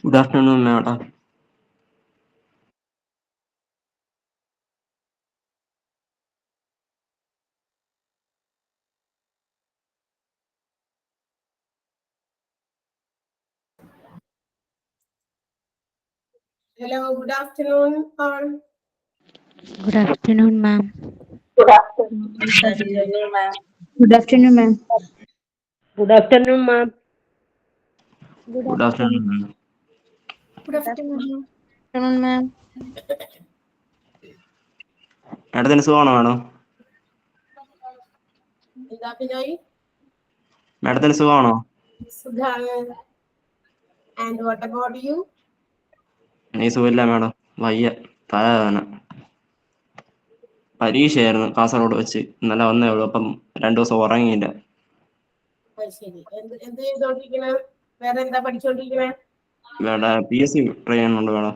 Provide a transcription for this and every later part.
Good afternoon, madam. Hello, good afternoon, all. Good afternoon, ma'am. Good afternoon, ma'am. Good afternoon, ma'am. Good afternoon, ma'am. Good afternoon, ma'am. Good afternoon. Afternoon, ma'am. Madam, സുഖമാണോ madam? എന്താ Binoy? Madam, സുഖമാണോ? സുഖാണ്. And what about you? എനിക്ക് സുഖമില്ല madam. വയ്യ, തലവേദന. പരീക്ഷയായിരുന്നു കാസർഗോഡ് വെച്ച്. ഇന്നലെ വന്നേ ഉള്ളൂ. അപ്പം 2 ദിവസം ഉറങ്ങിയില്ല. ശരി. എന്ത് ചെയ്തോണ്ടിരിക്കണേ? വേറെ എന്താ പഠിച്ചോണ്ടിരിക്കണേ? ഇവിടെ PSC ട്രൈ ചെയ്യുന്നുണ്ട് madam.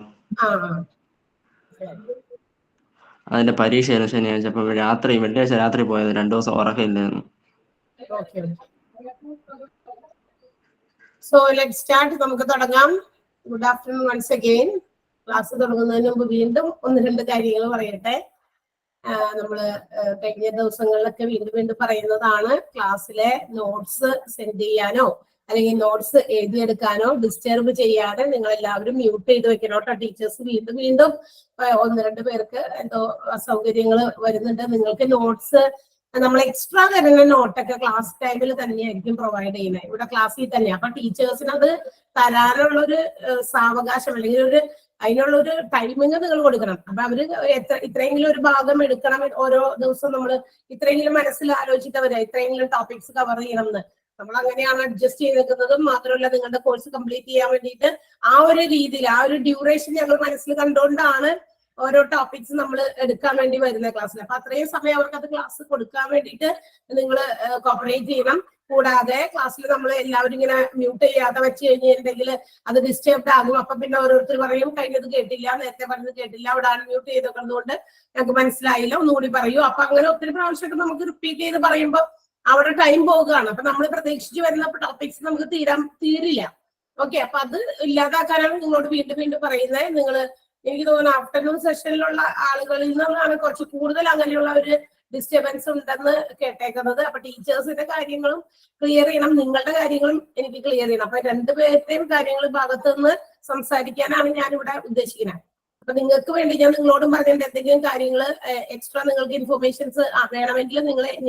അതിന്റെ പരീക്ഷയായിരുന്നു ശനിയാഴ്ച. അപ്പം വെള്ളിയാഴ്ച രാത്രി പോയത്. 2 ദിവസം ഉറക്കമില്ലായിരുന്നു. Okay. So let's start. നമുക്ക് തുടങ്ങാം. Good afternoon once again. Class തുടങ്ങുന്നതിന് മുമ്പ് വീണ്ടും 1-2 കാര്യങ്ങൾ പറയട്ടെ. നമ്മള് കഴിഞ്ഞ ദിവസങ്ങളിലൊക്കെ വീണ്ടും പറയുന്നതാണ്. ക്ലാസ്സിലെ നോട്ട്സ് സെൻഡ് ചെയ്യാനോ അല്ലെങ്കിൽ നോട്ട്സ് എഴുതിയെടുക്കാനോ ഡിസ്റ്റർബ് ചെയ്യാതെ നിങ്ങൾ എല്ലാവരും മ്യൂട്ട് ചെയ്ത് വെക്കണം കേട്ടോ. ടീച്ചേഴ്സ് വീണ്ടും 1-2 പേർക്ക് എന്തോ അസൗകര്യങ്ങൾ വരുന്നുണ്ട്. നിങ്ങൾക്ക് നോട്ട്സ് നമ്മൾ എക്സ്ട്രാ തരുന്ന നോട്ടൊക്കെ ക്ലാസ് ടൈമിൽ തന്നെയായിരിക്കും പ്രൊവൈഡ് ചെയ്യുന്നത്, ഇവിടെ ക്ലാസ്സിൽ തന്നെ. അപ്പൊ ടീച്ചേഴ്സിന് അത് തരാനുള്ളൊരു സാവകാശം അല്ലെങ്കിൽ അതിനുള്ളൊരു ടൈമിങ് നിങ്ങൾ കൊടുക്കണം. അപ്പൊ അവര് ഇത്രയെങ്കിലും ഒരു ഭാഗം എടുക്കണം. ഓരോ ദിവസവും നമ്മൾ ഇത്രയെങ്കിലും മനസ്സിൽ ആലോചിച്ചിട്ട് വരാം ഇത്രയെങ്കിലും ടോപ്പിക്സ് കവർ ചെയ്യണം എന്ന്. നമ്മൾ അങ്ങനെയാണ് അഡ്ജസ്റ്റ് ചെയ്ത് നിൽക്കുന്നതും. മാത്രമല്ല നിങ്ങളുടെ കോഴ്സ് കംപ്ലീറ്റ് ചെയ്യാൻ വേണ്ടിയിട്ട് ആ ഒരു രീതിയിൽ ആ ഒരു ഡ്യൂറേഷൻ ഞങ്ങൾ മനസ്സിൽ കണ്ടുകൊണ്ടാണ് ഓരോ ടോപ്പിക്സ് നമ്മൾ എടുക്കാൻ വേണ്ടി വരുന്ന ക്ലാസ്സിൽ. അപ്പൊ അത്രയും സമയം അവർക്ക് അത് ക്ലാസ് കൊടുക്കാൻ വേണ്ടിയിട്ട് നിങ്ങൾ കോപ്പറേറ്റ് ചെയ്യണം. കൂടാതെ ക്ലാസ്സിൽ നമ്മൾ എല്ലാവരും ഇങ്ങനെ മ്യൂട്ട് ചെയ്യാതെ വെച്ച് കഴിഞ്ഞിട്ടുണ്ടെങ്കിൽ അത് ഡിസ്റ്റർബ്ഡ് ആകും. അപ്പൊ പിന്നെ ഓരോരുത്തർ പറയും കഴിഞ്ഞത് കേട്ടില്ല, നേരത്തെ പറഞ്ഞത് കേട്ടില്ല, അവിടെ മ്യൂട്ട് ചെയ്ത് വെക്കുന്നതുകൊണ്ട് ഞങ്ങൾക്ക് മനസ്സിലായില്ല, ഒന്നുകൂടി പറയൂ. അപ്പൊ അങ്ങനെ ഒത്തിരി പ്രാവശ്യമൊക്കെ നമുക്ക് റിപ്പീറ്റ് ചെയ്ത് പറയുമ്പോൾ അവിടെ ടൈം പോകുകയാണ്. അപ്പൊ നമ്മൾ പ്രതീക്ഷിച്ച് വരുന്ന ടോപ്പിക്സ് നമുക്ക് തീരില്ല. ഓക്കെ, അപ്പൊ അത് ഇല്ലാതാക്കാനാണ് നിങ്ങളോട് വീണ്ടും പറയുന്നത്. നിങ്ങൾ എനിക്ക് തോന്നുന്നു ആഫ്റ്റർനൂൺ സെഷനിലുള്ള ആളുകളിൽ നിന്നാണ് കുറച്ച് കൂടുതൽ അങ്ങനെയുള്ള ഒരു ഡിസ്റ്റർബൻസ് ഉണ്ടെന്ന് കേട്ടേക്കുന്നത്. അപ്പൊ ടീച്ചേഴ്സിന്റെ കാര്യങ്ങളും ക്ലിയർ ചെയ്യണം, നിങ്ങളുടെ കാര്യങ്ങളും എനിക്ക് ക്ലിയർ ചെയ്യണം. അപ്പൊ രണ്ടുപേരുടെയും കാര്യങ്ങൾ ഭാഗത്ത് നിന്ന് സംസാരിക്കാനാണ് ഞാൻ ഇവിടെ ഉദ്ദേശിക്കുന്നത്. അപ്പൊ നിങ്ങൾക്ക് വേണ്ടി ഞാൻ നിങ്ങളോടും പറഞ്ഞിട്ട് എന്തെങ്കിലും കാര്യങ്ങൾ എക്സ്ട്രാ നിങ്ങൾക്ക് ഇൻഫോർമേഷൻസ് വേണമെങ്കിൽ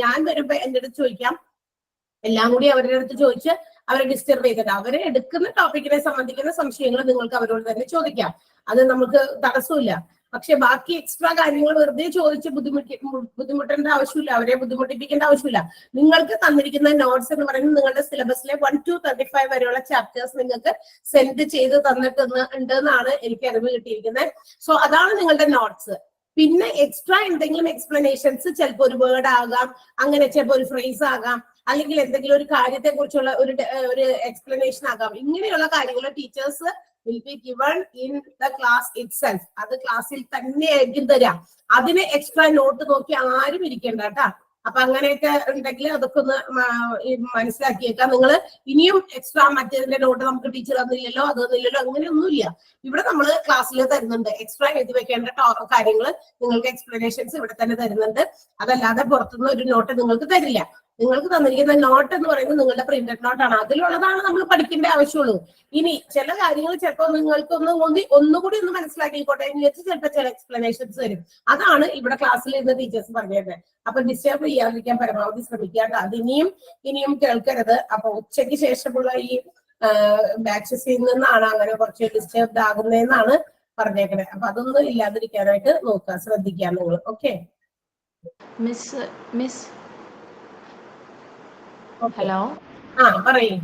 ഞാൻ വരുമ്പോ എന്റെ അടുത്ത് ചോദിക്കാം. എല്ലാം കൂടി അവരുടെ അടുത്ത് ചോദിച്ച് അവരെ ഡിസ്റ്റർബ് ചെയ്തിട്ട് അവരെ എടുക്കുന്ന ടോപ്പിക്കിനെ സംബന്ധിക്കുന്ന സംശയങ്ങൾ നിങ്ങൾക്ക് അവരോട് തന്നെ ചോദിക്കാം. അത് നമുക്ക് തടസ്സമില്ല. പക്ഷെ ബാക്കി എക്സ്ട്രാ കാര്യങ്ങൾ വെറുതെ ചോദിച്ച് ബുദ്ധിമുട്ടേണ്ട ആവശ്യമില്ല, അവരെ ബുദ്ധിമുട്ടിപ്പിക്കേണ്ട ആവശ്യമില്ല. നിങ്ങൾക്ക് തന്നിരിക്കുന്ന നോട്ട്സ് എന്ന് പറയുന്നത് നിങ്ങളുടെ സിലബസിലെ 1 to 35 വരെയുള്ള ചാപ്റ്റേഴ്സ് നിങ്ങൾക്ക് സെൻഡ് ചെയ്ത് തന്നിട്ടുണ്ടെന്നാണ് എനിക്ക് അറിവ് കിട്ടിയിരിക്കുന്നത്. സോ അതാണ് നിങ്ങളുടെ നോട്ട്സ്. പിന്നെ എക്സ്ട്രാ എന്തെങ്കിലും എക്സ്പ്ലനേഷൻസ് ചിലപ്പോൾ ഒരു വേർഡ് ആകാം, അങ്ങനെ ചിലപ്പോൾ ഒരു ഫ്രേസ് ആകാം, അല്ലെങ്കിൽ എന്തെങ്കിലും ഒരു കാര്യത്തെ കുറിച്ചുള്ള ഒരു എക്സ്പ്ലനേഷൻ ആകാം. ഇങ്ങനെയുള്ള കാര്യങ്ങൾ teachers will be given in the class itself. അത് ക്ലാസ്സിൽ തന്നെയായിരിക്കും തരാം. അതിന് എക്സ്ട്രാ നോട്ട് നോക്കി ആരും ഇരിക്കേണ്ട കേട്ടാ. അപ്പൊ അങ്ങനെയൊക്കെ ഉണ്ടെങ്കിൽ അതൊക്കെ ഒന്ന് മനസ്സിലാക്കിയേക്കാം. നിങ്ങൾ ഇനിയും എക്സ്ട്രാ മറ്റേതിന്റെ നോട്ട് നമുക്ക് ടീച്ചർ തന്നില്ലല്ലോ അത് തന്നില്ലല്ലോ അങ്ങനെയൊന്നുമില്ല. ഇവിടെ നമ്മൾ ക്ലാസ്സിൽ തരുന്നുണ്ട്. എക്സ്ട്രാ എഴുതി വെക്കേണ്ട കാര്യങ്ങൾ നിങ്ങൾക്ക് എക്സ്പ്ലനേഷൻസ് ഇവിടെ തന്നെ തരുന്നുണ്ട്. അതല്ലാതെ പുറത്തുനിന്ന് ഒരു നോട്ട് നിങ്ങൾക്ക് തരില്ല. നിങ്ങൾക്ക് തന്നിരിക്കുന്ന നോട്ട് എന്ന് പറയുന്നത് നിങ്ങളുടെ പ്രിന്റഡ് നോട്ടാണ്. അതിലുള്ളതാണ് നമ്മൾ പഠിക്കേണ്ട ആവശ്യമുള്ളൂ. ഇനി ചില കാര്യങ്ങൾ ചിലപ്പോൾ നിങ്ങൾക്ക് ഒന്നുകൂടി ഒന്ന് മനസ്സിലാക്കിക്കോട്ടെ എന്ന് വെച്ച് ചിലപ്പോൾ ചില എക്സ്പ്ലനേഷൻസ് തരും. അതാണ് ഇവിടെ ക്ലാസ്സിൽ ഇരുന്ന് ടീച്ചേഴ്സ് പറഞ്ഞത്. അപ്പൊ ഡിസ്റ്റർബ് ചെയ്യാതിരിക്കാൻ പരമാവധി ശ്രമിക്കാട്ടോ. അത് ഇനിയും കേൾക്കരുത്. അപ്പൊ ഉച്ചയ്ക്ക് ശേഷമുള്ള ഈ ബാച്ചസിൽ നിന്നാണ് അങ്ങനെ കുറച്ച് ഡിസ്റ്റർബ്ഡ് ആകുന്നതെന്നാണ് പറഞ്ഞേക്കണേ. അപ്പൊ അതൊന്നും ഇല്ലാതിരിക്കാനായിട്ട് നോക്കുക, ശ്രദ്ധിക്കാം നിങ്ങൾ. ഓക്കെ മിസ് ഹലോ, പറയൂ.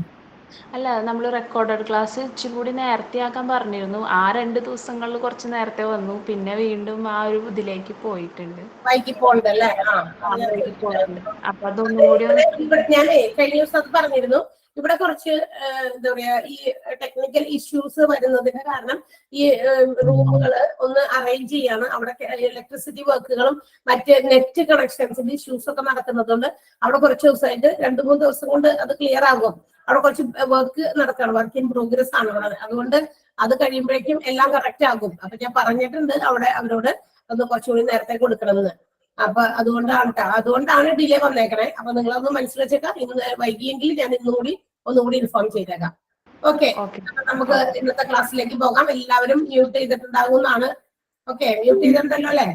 അല്ല, നമ്മൾ റെക്കോർഡഡ് ക്ലാസ് ഇച്ചിരി കൂടി നേരത്തെ ആക്കാൻ പറഞ്ഞിരുന്നു. ആ 2 ദിവസങ്ങളിൽ കുറച്ച് നേരത്തെ വന്നു, പിന്നെ വീണ്ടും ആ ഒരു ഇതിലേക്ക് പോയിട്ടുണ്ട്. വൈകി പോണ്ടല്ലേ? അപ്പൊ അതൊന്നും കൂടി ഞാൻ കഴിഞ്ഞ ദിവസം അത് പറഞ്ഞിരുന്നു. ഇവിടെ കുറച്ച് എന്താ പറയാ ഈ ടെക്നിക്കൽ ഇഷ്യൂസ് വരുന്നതിന് കാരണം ഈ റൂമുകൾ ഒന്ന് അറേഞ്ച് ചെയ്യാണ്. അവിടെ ഇലക്ട്രിസിറ്റി വർക്കുകളും മറ്റ് നെറ്റ് കണക്ഷൻസിന്റെ ഇഷ്യൂസ് ഒക്കെ നടക്കുന്നതുകൊണ്ട് അവിടെ കുറച്ച് ദിവസമായിട്ട് 2-3 ദിവസം കൊണ്ട് അത് ക്ലിയർ ആകും. അവിടെ കുറച്ച് വർക്ക് നടക്കണം, വർക്ക് ഇൻ പ്രോഗ്രസ് ആണ് അവിടെ. അതുകൊണ്ട് അത് കഴിയുമ്പോഴേക്കും എല്ലാം കറക്റ്റ് ആകും. അപ്പൊ ഞാൻ പറഞ്ഞിട്ടുണ്ട് അവിടെ അവരോട് ഒന്ന് കുറച്ചുകൂടി നേരത്തെ കൊടുക്കണമെന്ന്. അപ്പൊ അതുകൊണ്ടാണ് ഡിലേ വന്നേക്കണേ. അപ്പൊ നിങ്ങളൊന്ന് മനസ്സിൽ വെച്ചേക്കാം. ഇന്ന് വൈകിയെങ്കിൽ ഞാൻ ഒന്നുകൂടി ഇൻഫോം ചെയ്തേക്കാം. ഓക്കെ, നമുക്ക് ഇന്നത്തെ ക്ലാസ്സിലേക്ക് പോകാം. എല്ലാവരും മ്യൂട്ട് ചെയ്തിട്ടുണ്ടാകുന്നതാണ്. ഓക്കെ, മ്യൂട്ട് ചെയ്തിട്ടുണ്ടല്ലോ അല്ലേ?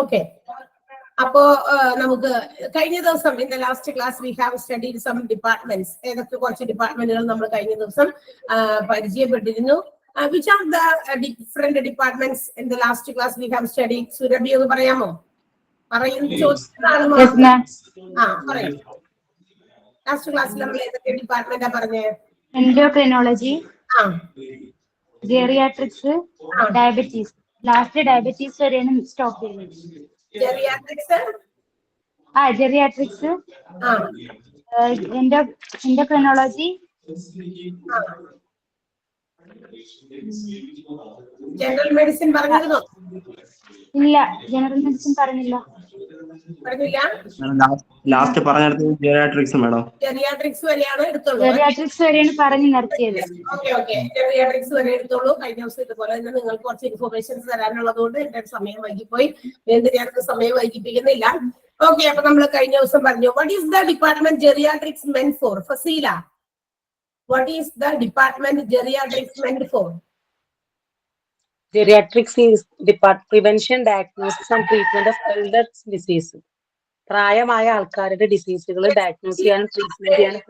ഓക്കെ, അപ്പോ നമുക്ക് കഴിഞ്ഞ ദിവസം in the last class we have studied some departments. ഏതൊക്കെ കുറച്ച് ഡിപ്പാർട്ട്മെന്റുകൾ നമ്മൾ കഴിഞ്ഞ ദിവസം പരിചയപ്പെട്ടിരുന്നു. Which are the different departments in the last class we have studied? Surabhi ഒന്ന് പറയാമോ? പറയാം. ലാസ്റ്റ് ക്ലാസ്സിൽ നമ്മൾ ഏതൊക്കെ ഡിപ്പാർട്ട്മെന്റാ പറഞ്ഞേ? Endocrinology, geriatrics, diabetes. Last diabetes വരെയാണ് സ്റ്റോപ്പ് ചെയ്യുന്നത്. Geriatrics, endocrinology. ജനറൽ മെഡിസിൻ പറഞ്ഞിരുന്നോ? ഇല്ല, ജനറൽ മെഡിസിൻ പറഞ്ഞില്ല. ലാസ്റ്റ് പറഞ്ഞത് ജെറിയാട്രിക്സ് മേഡം. ജെറിയാട്രിക്സ് വരെയാണ് എടുത്തോളൂ. ജെറിയാട്രിക്സ് വരെയാണ് പറഞ്ഞു നിർത്തിയത്. ഓക്കെ, ജെറിയാട്രിക്സ് വരെ എടുത്തോളൂ. കഴിഞ്ഞ ദിവസം ഇതുപോലെ തന്നെ നിങ്ങൾക്ക് കുറച്ച് ഇൻഫോർമേഷൻസ് തരാനുള്ളത് കൊണ്ട് എന്റെ സമയം വൈകിപ്പോയി. വീണ്ടും ഞാനത് സമയം വൈകിപ്പിക്കുന്നില്ല. ഓക്കെ, അപ്പൊ നമ്മൾ കഴിഞ്ഞ ദിവസം പറഞ്ഞു what is the department geriatrics meant for? Faseela, what is the department geriatrics meant for? Geriatrics is prevention, diagnosis and treatment of elder disease. പ്രായമായ ആൾക്കാരുടെ ഡിസീസുകൾ ഡയഗ്നോസ് ചെയ്യാനും ട്രീറ്റ്മെന്റ് ചെയ്യാനും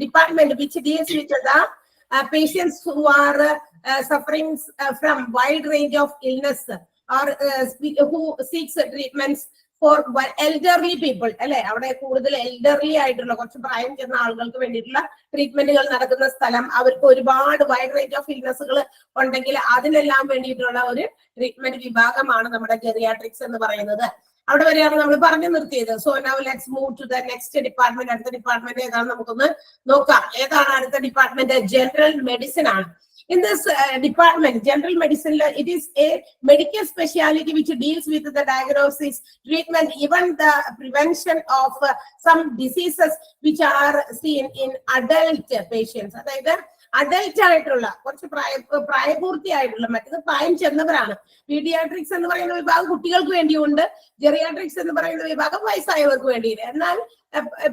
department which deals with the patients who are suffering from wide range of illness or who seeks treatments for elderly people. അല്ലെ, അവിടെ കൂടുതൽ elderly ആയിട്ടുള്ള കുറച്ച് പ്രായം ചെന്ന ആളുകൾക്ക് വേണ്ടിയിട്ടുള്ള ട്രീറ്റ്മെന്റുകൾ നടക്കുന്ന സ്ഥലം. അവർക്ക് ഒരുപാട് വൈഡ് റേഞ്ച് ഓഫ് ഇൽനെസ്സുകൾ ഉണ്ടെങ്കിൽ അതിനെല്ലാം വേണ്ടിയിട്ടുള്ള ഒരു ട്രീറ്റ്മെന്റ് വിഭാഗമാണ് നമ്മുടെ ജെറിയാട്രിക്സ് എന്ന് പറയുന്നത്. അവിടെ വരെയാണ് നമ്മൾ പറഞ്ഞു നിർത്തിയത്. So now let's move to the next department. അടുത്ത ഡിപ്പാർട്ട്മെന്റ് ഏതാണ് നമുക്കൊന്ന് നോക്കാം. ഏതാണ് അടുത്ത ഡിപ്പാർട്ട്മെന്റ്? ജനറൽ മെഡിസിൻ ആണ്. In this department, general medicine, it is a medical specialty which deals with the diagnosis, treatment, even the prevention of some diseases which are seen in adult patients. അതായത് adult ആയിട്ടുള്ള കുറച്ച് പ്രായപൂർത്തിയായിട്ടുള്ള, മറ്റത് പ്രായം ചെന്നവരാണ്. Paediatrics എന്ന് പറയുന്ന വിഭാഗം കുട്ടികൾക്ക് വേണ്ടിയുണ്ട്, ജെറിയാട്രിക്സ് എന്ന് പറയുന്ന വിഭാഗം വയസ്സായവർക്ക് വേണ്ടിയിട്ട്. എന്നാൽ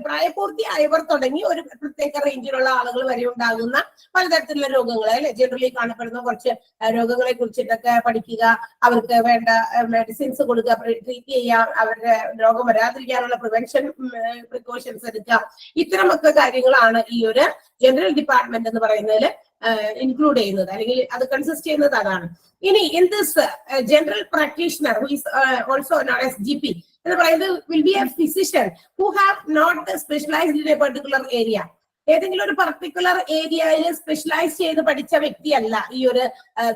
പ്രായപൂർത്തിയായവർ തുടങ്ങി ഒരു പ്രത്യേക റേഞ്ചിലുള്ള ആളുകൾ വരെ ഉണ്ടാകുന്ന പലതരത്തിലുള്ള രോഗങ്ങൾ, അല്ലെ, ജനറലി കാണപ്പെടുന്ന കുറച്ച് രോഗങ്ങളെ കുറിച്ചിട്ടൊക്കെ പഠിക്കുക, അവർക്ക് വേണ്ട മെഡിസിൻസ് കൊടുക്കുക, ട്രീറ്റ് ചെയ്യുക, അവരുടെ രോഗം വരാതിരിക്കാനുള്ള പ്രിവെൻഷൻ പ്രിക്കോഷൻസ് എടുക്കുക. ഇത്തരമൊക്കെ കാര്യങ്ങളാണ് ഈ ഒരു ജനറൽ ഡിപ്പാർട്ട്മെന്റ് എന്ന് പറയുന്നതിൽ ഇൻക്ലൂഡ് ചെയ്യുന്നത്, അല്ലെങ്കിൽ അത് കൺസിസ്റ്റ് ചെയ്യുന്നത് അതാണ്. ഇനി in this general practitioner who is also known as GP എന്ന് പറയുന്നത് will be a physician who have not specialised in a particular area. ഏതെങ്കിലും ഒരു പർട്ടിക്കുലർ ഏരിയയിൽ സ്പെഷ്യലൈസ് ചെയ്ത് പഠിച്ച വ്യക്തിയല്ല ഈ ഒരു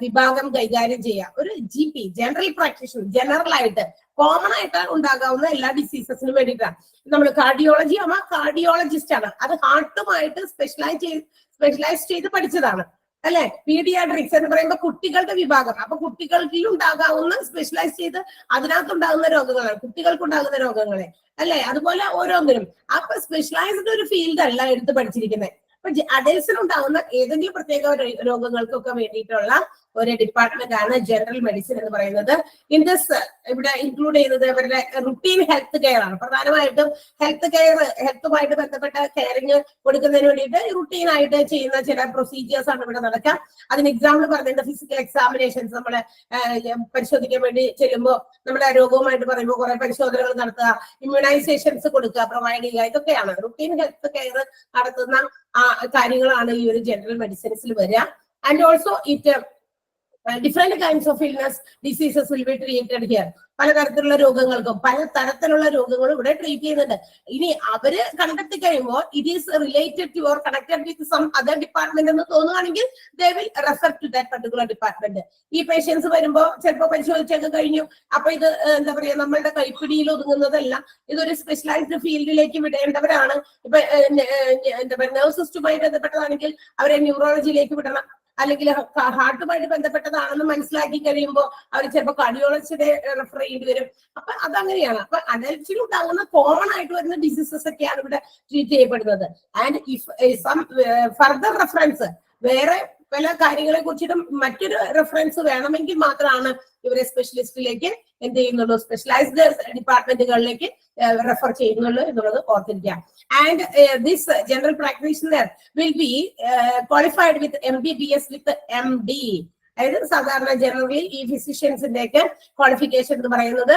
വിഭാഗം കൈകാര്യം ചെയ്യുക. ഒരു GP, ജനറൽ പ്രാക്ടീഷണർ, ജനറൽ ആയിട്ട് കോമൺ ആയിട്ട് ഉണ്ടാകാവുന്ന എല്ലാ ഡിസീസസിനും വേണ്ടിയിട്ടാണ്. നമ്മൾ കാർഡിയോളജി ആവുമ്പോൾ കാർഡിയോളജിസ്റ്റ് ആണ്, അത് ഹാർട്ടുമായിട്ട് സ്പെഷ്യലൈസ് ചെയ്ത് പഠിച്ചതാണ്, അല്ലെ. പീഡിയാട്രിക്സ് എന്ന് പറയുമ്പോൾ കുട്ടികളുടെ വിഭാഗം, അപ്പൊ കുട്ടികൾക്കിൽ ഉണ്ടാകാവുന്ന സ്പെഷ്യലൈസ് ചെയ്ത് അതിനകത്തുണ്ടാകുന്ന രോഗങ്ങളാണ്, കുട്ടികൾക്കുണ്ടാകുന്ന രോഗങ്ങളെ, അല്ലെ. അതുപോലെ ഓരോന്നിനും അപ്പൊ സ്പെഷ്യലൈസ്ഡ് ഒരു ഫീൽഡ് അല്ല എടുത്ത് പഠിച്ചിരിക്കുന്നത്. അപ്പൊ അഡൽസിനുണ്ടാകുന്ന ഏതെങ്കിലും പ്രത്യേക രോഗങ്ങൾക്കൊക്കെ വേണ്ടിയിട്ടുള്ള ഒരു ഡിപ്പാർട്ട്മെന്റ് ആണ് ജനറൽ മെഡിസിൻ എന്ന് പറയുന്നത്. ഇൻ ദിസ് ഇവിടെ ഇൻക്ലൂഡ് ചെയ്യുന്നത് അവരുടെ റുട്ടീൻ ഹെൽത്ത് കെയർ ആണ്. പ്രധാനമായിട്ടും ഹെൽത്തുമായിട്ട് ബന്ധപ്പെട്ട കെയറിങ് കൊടുക്കുന്നതിന് വേണ്ടിയിട്ട് റുട്ടീൻ ആയിട്ട് ചെയ്യുന്ന ചില പ്രൊസീജിയേഴ്സ് ആണ് ഇവിടെ നടക്കുക. അതിന് എക്സാമ്പിൾ പറഞ്ഞിട്ടുണ്ട് ഫിസിക്കൽ എക്സാമിനേഷൻസ്. നമ്മളെ പരിശോധിക്കാൻ വേണ്ടി ചെല്ലുമ്പോൾ നമ്മുടെ രോഗവുമായിട്ട് പറയുമ്പോൾ കുറെ പരിശോധനകൾ നടത്തുക, ഇമ്മ്യൂണൈസേഷൻസ് കൊടുക്കുക, പ്രൊവൈഡ് ചെയ്യുക, ഇതൊക്കെയാണ് റുട്ടീൻ ഹെൽത്ത് കെയർ നടത്തുന്ന കാര്യങ്ങളാണ് ഈ ഒരു ജനറൽ മെഡിസിൻസിൽ വരിക. And also it different kinds of illness diseases will be treated here. പലതരത്തിലുള്ള രോഗങ്ങൾക്കും പല തരത്തിലുള്ള രോഗങ്ങളും ഇവിടെ ട്രീറ്റ് ചെയ്യുന്നുണ്ട്. ഇനി അവര് കണ്ടെത്തി കഴിയുമ്പോൾ it is related to or connected with some other department എന്ന് തോന്നുകയാണെങ്കിൽ they will refer to that particular department. ഈ പേഷ്യൻസ് വരുമ്പോൾ ചിലപ്പോൾ പരിശോധിച്ചൊക്കെ കഴിഞ്ഞു, അപ്പൊ ഇത് എന്താ പറയാ നമ്മളുടെ കൈപ്പിടിയിൽ ഒതുങ്ങുന്നതല്ല, ഇതൊരു സ്പെഷ്യലൈസ്ഡ് ഫീൽഡിലേക്ക് വിടേണ്ടവരാണ്. ഇപ്പൊ എന്താ പറയുക നെർവ് സിസ്റ്റവുമായി ബന്ധപ്പെട്ടതാണെങ്കിൽ അവരെ ന്യൂറോളജിയിലേക്ക് വിടണം, അല്ലെങ്കിൽ ഹാർട്ടുമായിട്ട് ബന്ധപ്പെട്ടതാണെന്ന് മനസ്സിലാക്കി കഴിയുമ്പോൾ അവർ ചിലപ്പോൾ കാർഡിയോളജിസ്റ്റിനെ റെഫർ ചെയ്യേണ്ടി വരും. അപ്പൊ അതങ്ങനെയാണ്. അപ്പൊ അഡൽട്സിൽ ഉണ്ടാകുന്ന കോമൺ ആയിട്ട് വരുന്ന ഡിസീസസ് ഒക്കെയാണ് ഇവിടെ ട്രീറ്റ് ചെയ്യപ്പെടുന്നത്. And if some further reference വേറെ പല കാര്യങ്ങളെ കുറിച്ചിട്ടും മറ്റൊരു റെഫറൻസ് വേണമെങ്കിൽ മാത്രമാണ് ഇവരെ സ്പെഷ്യലിസ്റ്റിലേക്ക് എന്ത് ചെയ്യുന്നുള്ളൂ, സ്പെഷ്യലൈസ്ഡ് ഡിപ്പാർട്ട്മെന്റുകളിലേക്ക് റെഫർ ചെയ്യുന്നുള്ളൂ എന്നുള്ളത് ഓർത്തിരിക്കുക. And this general practitioner will be qualified with MBBS with MD. അതായത് സാധാരണ ജനറലി ഈ ഫിസിഷ്യൻസിന്റെ ഒക്കെ ക്വാളിഫിക്കേഷൻ എന്ന് പറയുന്നത്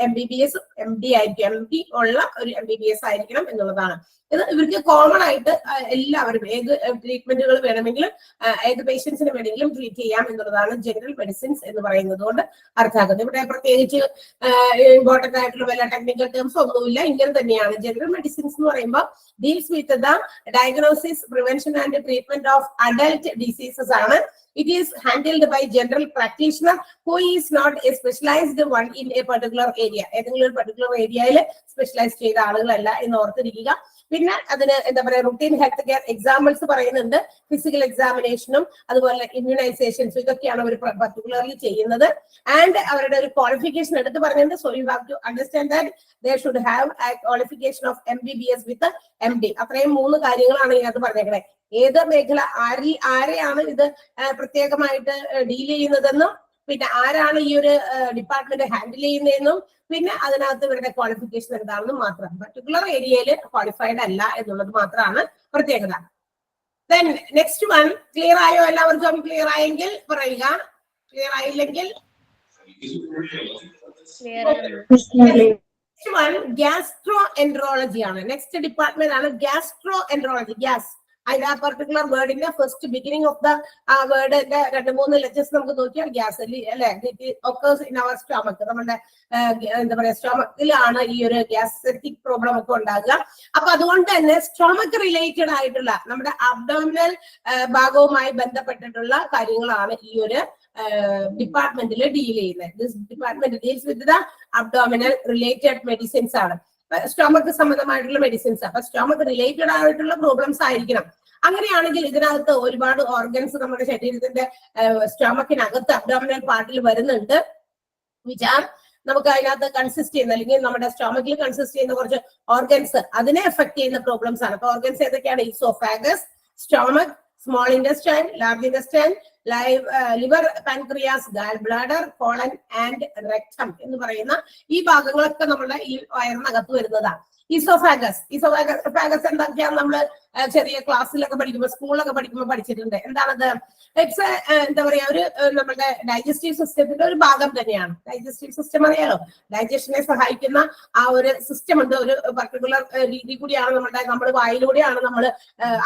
MBBS MD ആയിരിക്കും. MD ഉള്ള ഒരു MBBS ആയിരിക്കണം എന്നുള്ളതാണ്. ഇത് ഇവർക്ക് കോമൺ ആയിട്ട് എല്ലാവരും ഏത് ട്രീറ്റ്മെന്റുകൾ വേണമെങ്കിലും ഏത് പേഷ്യൻസിനെ വേണമെങ്കിലും ട്രീറ്റ് ചെയ്യാം എന്നുള്ളതാണ് ജനറൽ മെഡിസിൻസ് എന്ന് പറയുന്നത് കൊണ്ട് അർത്ഥമാക്കുന്നത്. ഇവിടെ പ്രത്യേകിച്ച് ഇമ്പോർട്ടന്റ് ആയിട്ടുള്ള വല്ല ടെക്നിക്കൽ ടേംസ് ഒന്നുമില്ല, ഇങ്ങനെ തന്നെയാണ്. ജനറൽ മെഡിസിൻസ് എന്ന് പറയുമ്പോൾ deals with the diagnosis, prevention and treatment of adult diseases ആണ്. It is handled by general practitioner who is not a specialized one in a particular area. ഏതെങ്കിലും ഒരു പർട്ടിക്കുലർ ഏരിയയിൽ specialise ചെയ്ത ആളുകളല്ല എന്ന് ഓർത്തിരിക്കുക. പിന്നെ അതിന് എന്താ പറയുക, റുട്ടീൻ ഹെൽത്ത് കെയർ എക്സാമ്പിൾസ് പറയുന്നുണ്ട്. ഫിസിക്കൽ എക്സാമിനേഷനും അതുപോലെ ഇമ്മ്യൂണൈസേഷൻസും ഇതൊക്കെയാണ് അവർ പർട്ടിക്കുലർലി ചെയ്യുന്നത്. ആൻഡ് അവരുടെ ഒരു ക്വാളിഫിക്കേഷൻ എടുത്ത് പറഞ്ഞിട്ടുണ്ട്. So you have to understand that they should have a qualification of MBBS with MD. അത്രയും 3 കാര്യങ്ങളാണ് ഇതിനകത്ത് പറഞ്ഞേക്കണേ. ഏത് മേഖല ആരെയാണ് ഇത് പ്രത്യേകമായിട്ട് ഡീൽ ചെയ്യുന്നതെന്നും പിന്നെ ആരാണ് ഈ ഒരു ഡിപ്പാർട്ട്മെന്റ് ഹാൻഡിൽ ചെയ്യുന്നതെന്നും പിന്നെ അതിനകത്ത് ഇവരുടെ ക്വാളിഫിക്കേഷൻ എന്താണെന്നും മാത്രം. പർട്ടിക്കുലർ ഏരിയയിൽ ക്വാളിഫൈഡ് അല്ല എന്നുള്ളത് മാത്രമാണ് പ്രത്യേകത. ദെൻ നെക്സ്റ്റ് വൺ, ക്ലിയർ ആയോ? എല്ലാവർക്കും ക്ലിയർ ആയെങ്കിൽ പറയുക, ക്ലിയർ ആയില്ലെങ്കിൽ നെക്സ്റ്റ് വൺ ഗ്യാസ്ട്രോ എൻട്രോളജി ആണ്. നെക്സ്റ്റ് ഡിപ്പാർട്ട്മെന്റ് ആണ് ഗ്യാസ്ട്രോ എൻട്രോളജി. ഗ്യാസ് അതിന്റെ ആ പെർട്ടിക്കുലർ വേർഡിന്റെ ഫസ്റ്റ് ബിഗിനിങ് ഓഫ് ദ ആ വേർഡിന്റെ 2-3 ലെറ്റേഴ്സ് നമുക്ക് നോക്കിയാൽ ഗ്യാസ് അല്ലെ, ഒക്കേഴ്സ് ഇൻ അവർ സ്റ്റൊമക്ക്. നമ്മുടെ എന്താ പറയാ സ്റ്റൊമക്കിലാണ് ഈ ഒരു ഗ്യാസ്ട്രിക് പ്രോബ്ലം ഒക്കെ ഉണ്ടാകുക. അപ്പൊ അതുകൊണ്ട് തന്നെ സ്റ്റൊമക്ക് റിലേറ്റഡ് ആയിട്ടുള്ള നമ്മുടെ അബ്ഡോമിനൽ ഭാഗവുമായി ബന്ധപ്പെട്ടിട്ടുള്ള കാര്യങ്ങളാണ് ഈ ഒരു ഡിപ്പാർട്ട്മെന്റിൽ ഡീൽ ചെയ്യുന്നത്. This department deals with the abdominal related medicines ആണ്. സ്റ്റൊമക്ക് സംബന്ധമായിട്ടുള്ള മെഡിസിൻസ്. അപ്പൊ സ്റ്റൊമക്ക് റിലേറ്റഡ് ആയിട്ടുള്ള പ്രോബ്ലംസ് ആയിരിക്കണം. അങ്ങനെയാണെങ്കിൽ ഇതിനകത്ത് ഒരുപാട് ഓർഗൻസ് നമ്മുടെ ശരീരത്തിന്റെ സ്റ്റൊമക്കിനകത്ത് അബ്ഡോമിനൽ പാർട്ടിൽ വരുന്നുണ്ട്. നമുക്ക് അതിനകത്ത് കൺസിസ്റ്റ് ചെയ്യുന്ന അല്ലെങ്കിൽ നമ്മുടെ സ്റ്റൊമക്കിൽ കൺസിസ്റ്റ് ചെയ്യുന്ന കുറച്ച് ഓർഗൻസ് അതിനെ എഫക്ട് ചെയ്യുന്ന പ്രോബ്ലംസ് ആണ്. അപ്പൊ ഓർഗൻസ് ഏതൊക്കെയാണ്? Oesophagus, stomach, small intestine, large intestine, liver, pancreas, gall bladder, colon and rectum എന്ന് പറയുന്ന ഈ ഭാഗങ്ങളൊക്കെ നമ്മുടെ ഈ വയറിനകത്ത് വരുന്നതാണ്. ഈസോഫാഗസ് എന്തൊക്കെയാണ് നമ്മൾ ചെറിയ ക്ലാസ്സിലൊക്കെ പഠിക്കുമ്പോൾ സ്കൂളിലൊക്കെ പഠിക്കുമ്പോൾ പഠിച്ചിട്ടുണ്ട്. എന്താണത്? ഇറ്റ്സ് എന്താ പറയാ, ഒരു നമ്മുടെ ഡൈജസ്റ്റീവ് സിസ്റ്റത്തിന്റെ ഒരു ഭാഗം തന്നെയാണ്. ഡൈജസ്റ്റീവ് സിസ്റ്റം അറിയാലോ, ഡൈജഷനെ സഹായിക്കുന്ന ആ ഒരു സിസ്റ്റം ഉണ്ട്. ഒരു പർട്ടിക്കുലർ രീതി കൂടിയാണ് നമ്മുടെ വായിലൂടെയാണ് നമ്മൾ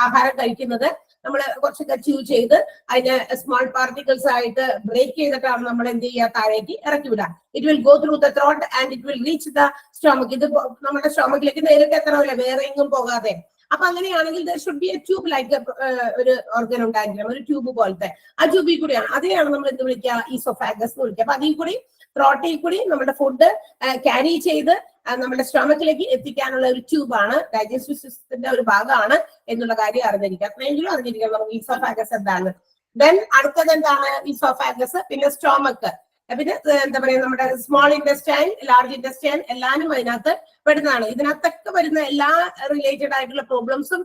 ആഹാരം കഴിക്കുന്നത്. നമ്മൾ കുറച്ചൊക്കെ ച്യൂ ചെയ്ത് അതിനെ സ്മോൾ പാർട്ടിക്കിൾസ് ആയിട്ട് ബ്രേക്ക് ചെയ്തിട്ടാണ് നമ്മൾ എന്ത് ചെയ്യുക, താഴേക്ക് ഇറക്കി വിടുക. It will go through the throat and it will reach the stomach. ഇത് നമ്മുടെ സ്റ്റൊമക്കിലേക്ക് നേരിട്ട് എത്തണമല്ലോ, വേറെ എങ്ങും പോകാതെ. അപ്പൊ അങ്ങനെയാണെങ്കിൽ there should be A tube like ഒരു ഓർഗൻ ഉണ്ടായിരിക്കണം, ഒരു ട്യൂബ് പോലത്തെ. ആ ട്യൂബിൽ കൂടിയാണ്, അതിനെയാണ് നമ്മൾ എന്ത് വിളിക്കുക, ഈസോഫാഗസ് എന്ന് വിളിക്കുക. അപ്പൊ അതിൽ കൂടി ത്രോട്ടിൽ കൂടി നമ്മുടെ ഫുഡ് ക്യാരി ചെയ്ത് നമ്മുടെ സ്റ്റൊമക്കിലേക്ക് എത്തിക്കാനുള്ള ഒരു ട്യൂബാണ്, ഡൈജസ്റ്റീവ് സിസ്റ്റത്തിന്റെ ഒരു ഭാഗമാണ് എന്നുള്ള കാര്യം അറിഞ്ഞിരിക്കുക. അത്രയെങ്കിലും അറിഞ്ഞിരിക്കണം നമുക്ക് ഈസോഫാഗസ് എന്താണ്. ദെൻ അടുത്തത് എന്താണ്? ഈസോഫാഗസ്, പിന്നെ സ്റ്റൊമക്ക്, പിന്നെ എന്താ പറയാ നമ്മുടെ സ്മോൾ ഇൻറ്റസ്റ്റൈൻ, ലാർജ് ഇൻറ്റസ്റ്റൈൻ എല്ലാനും അതിനകത്ത് പെടുന്നതാണ്. ഇതിനകത്തൊക്കെ വരുന്ന എല്ലാ റിലേറ്റഡ് ആയിട്ടുള്ള പ്രോബ്ലംസും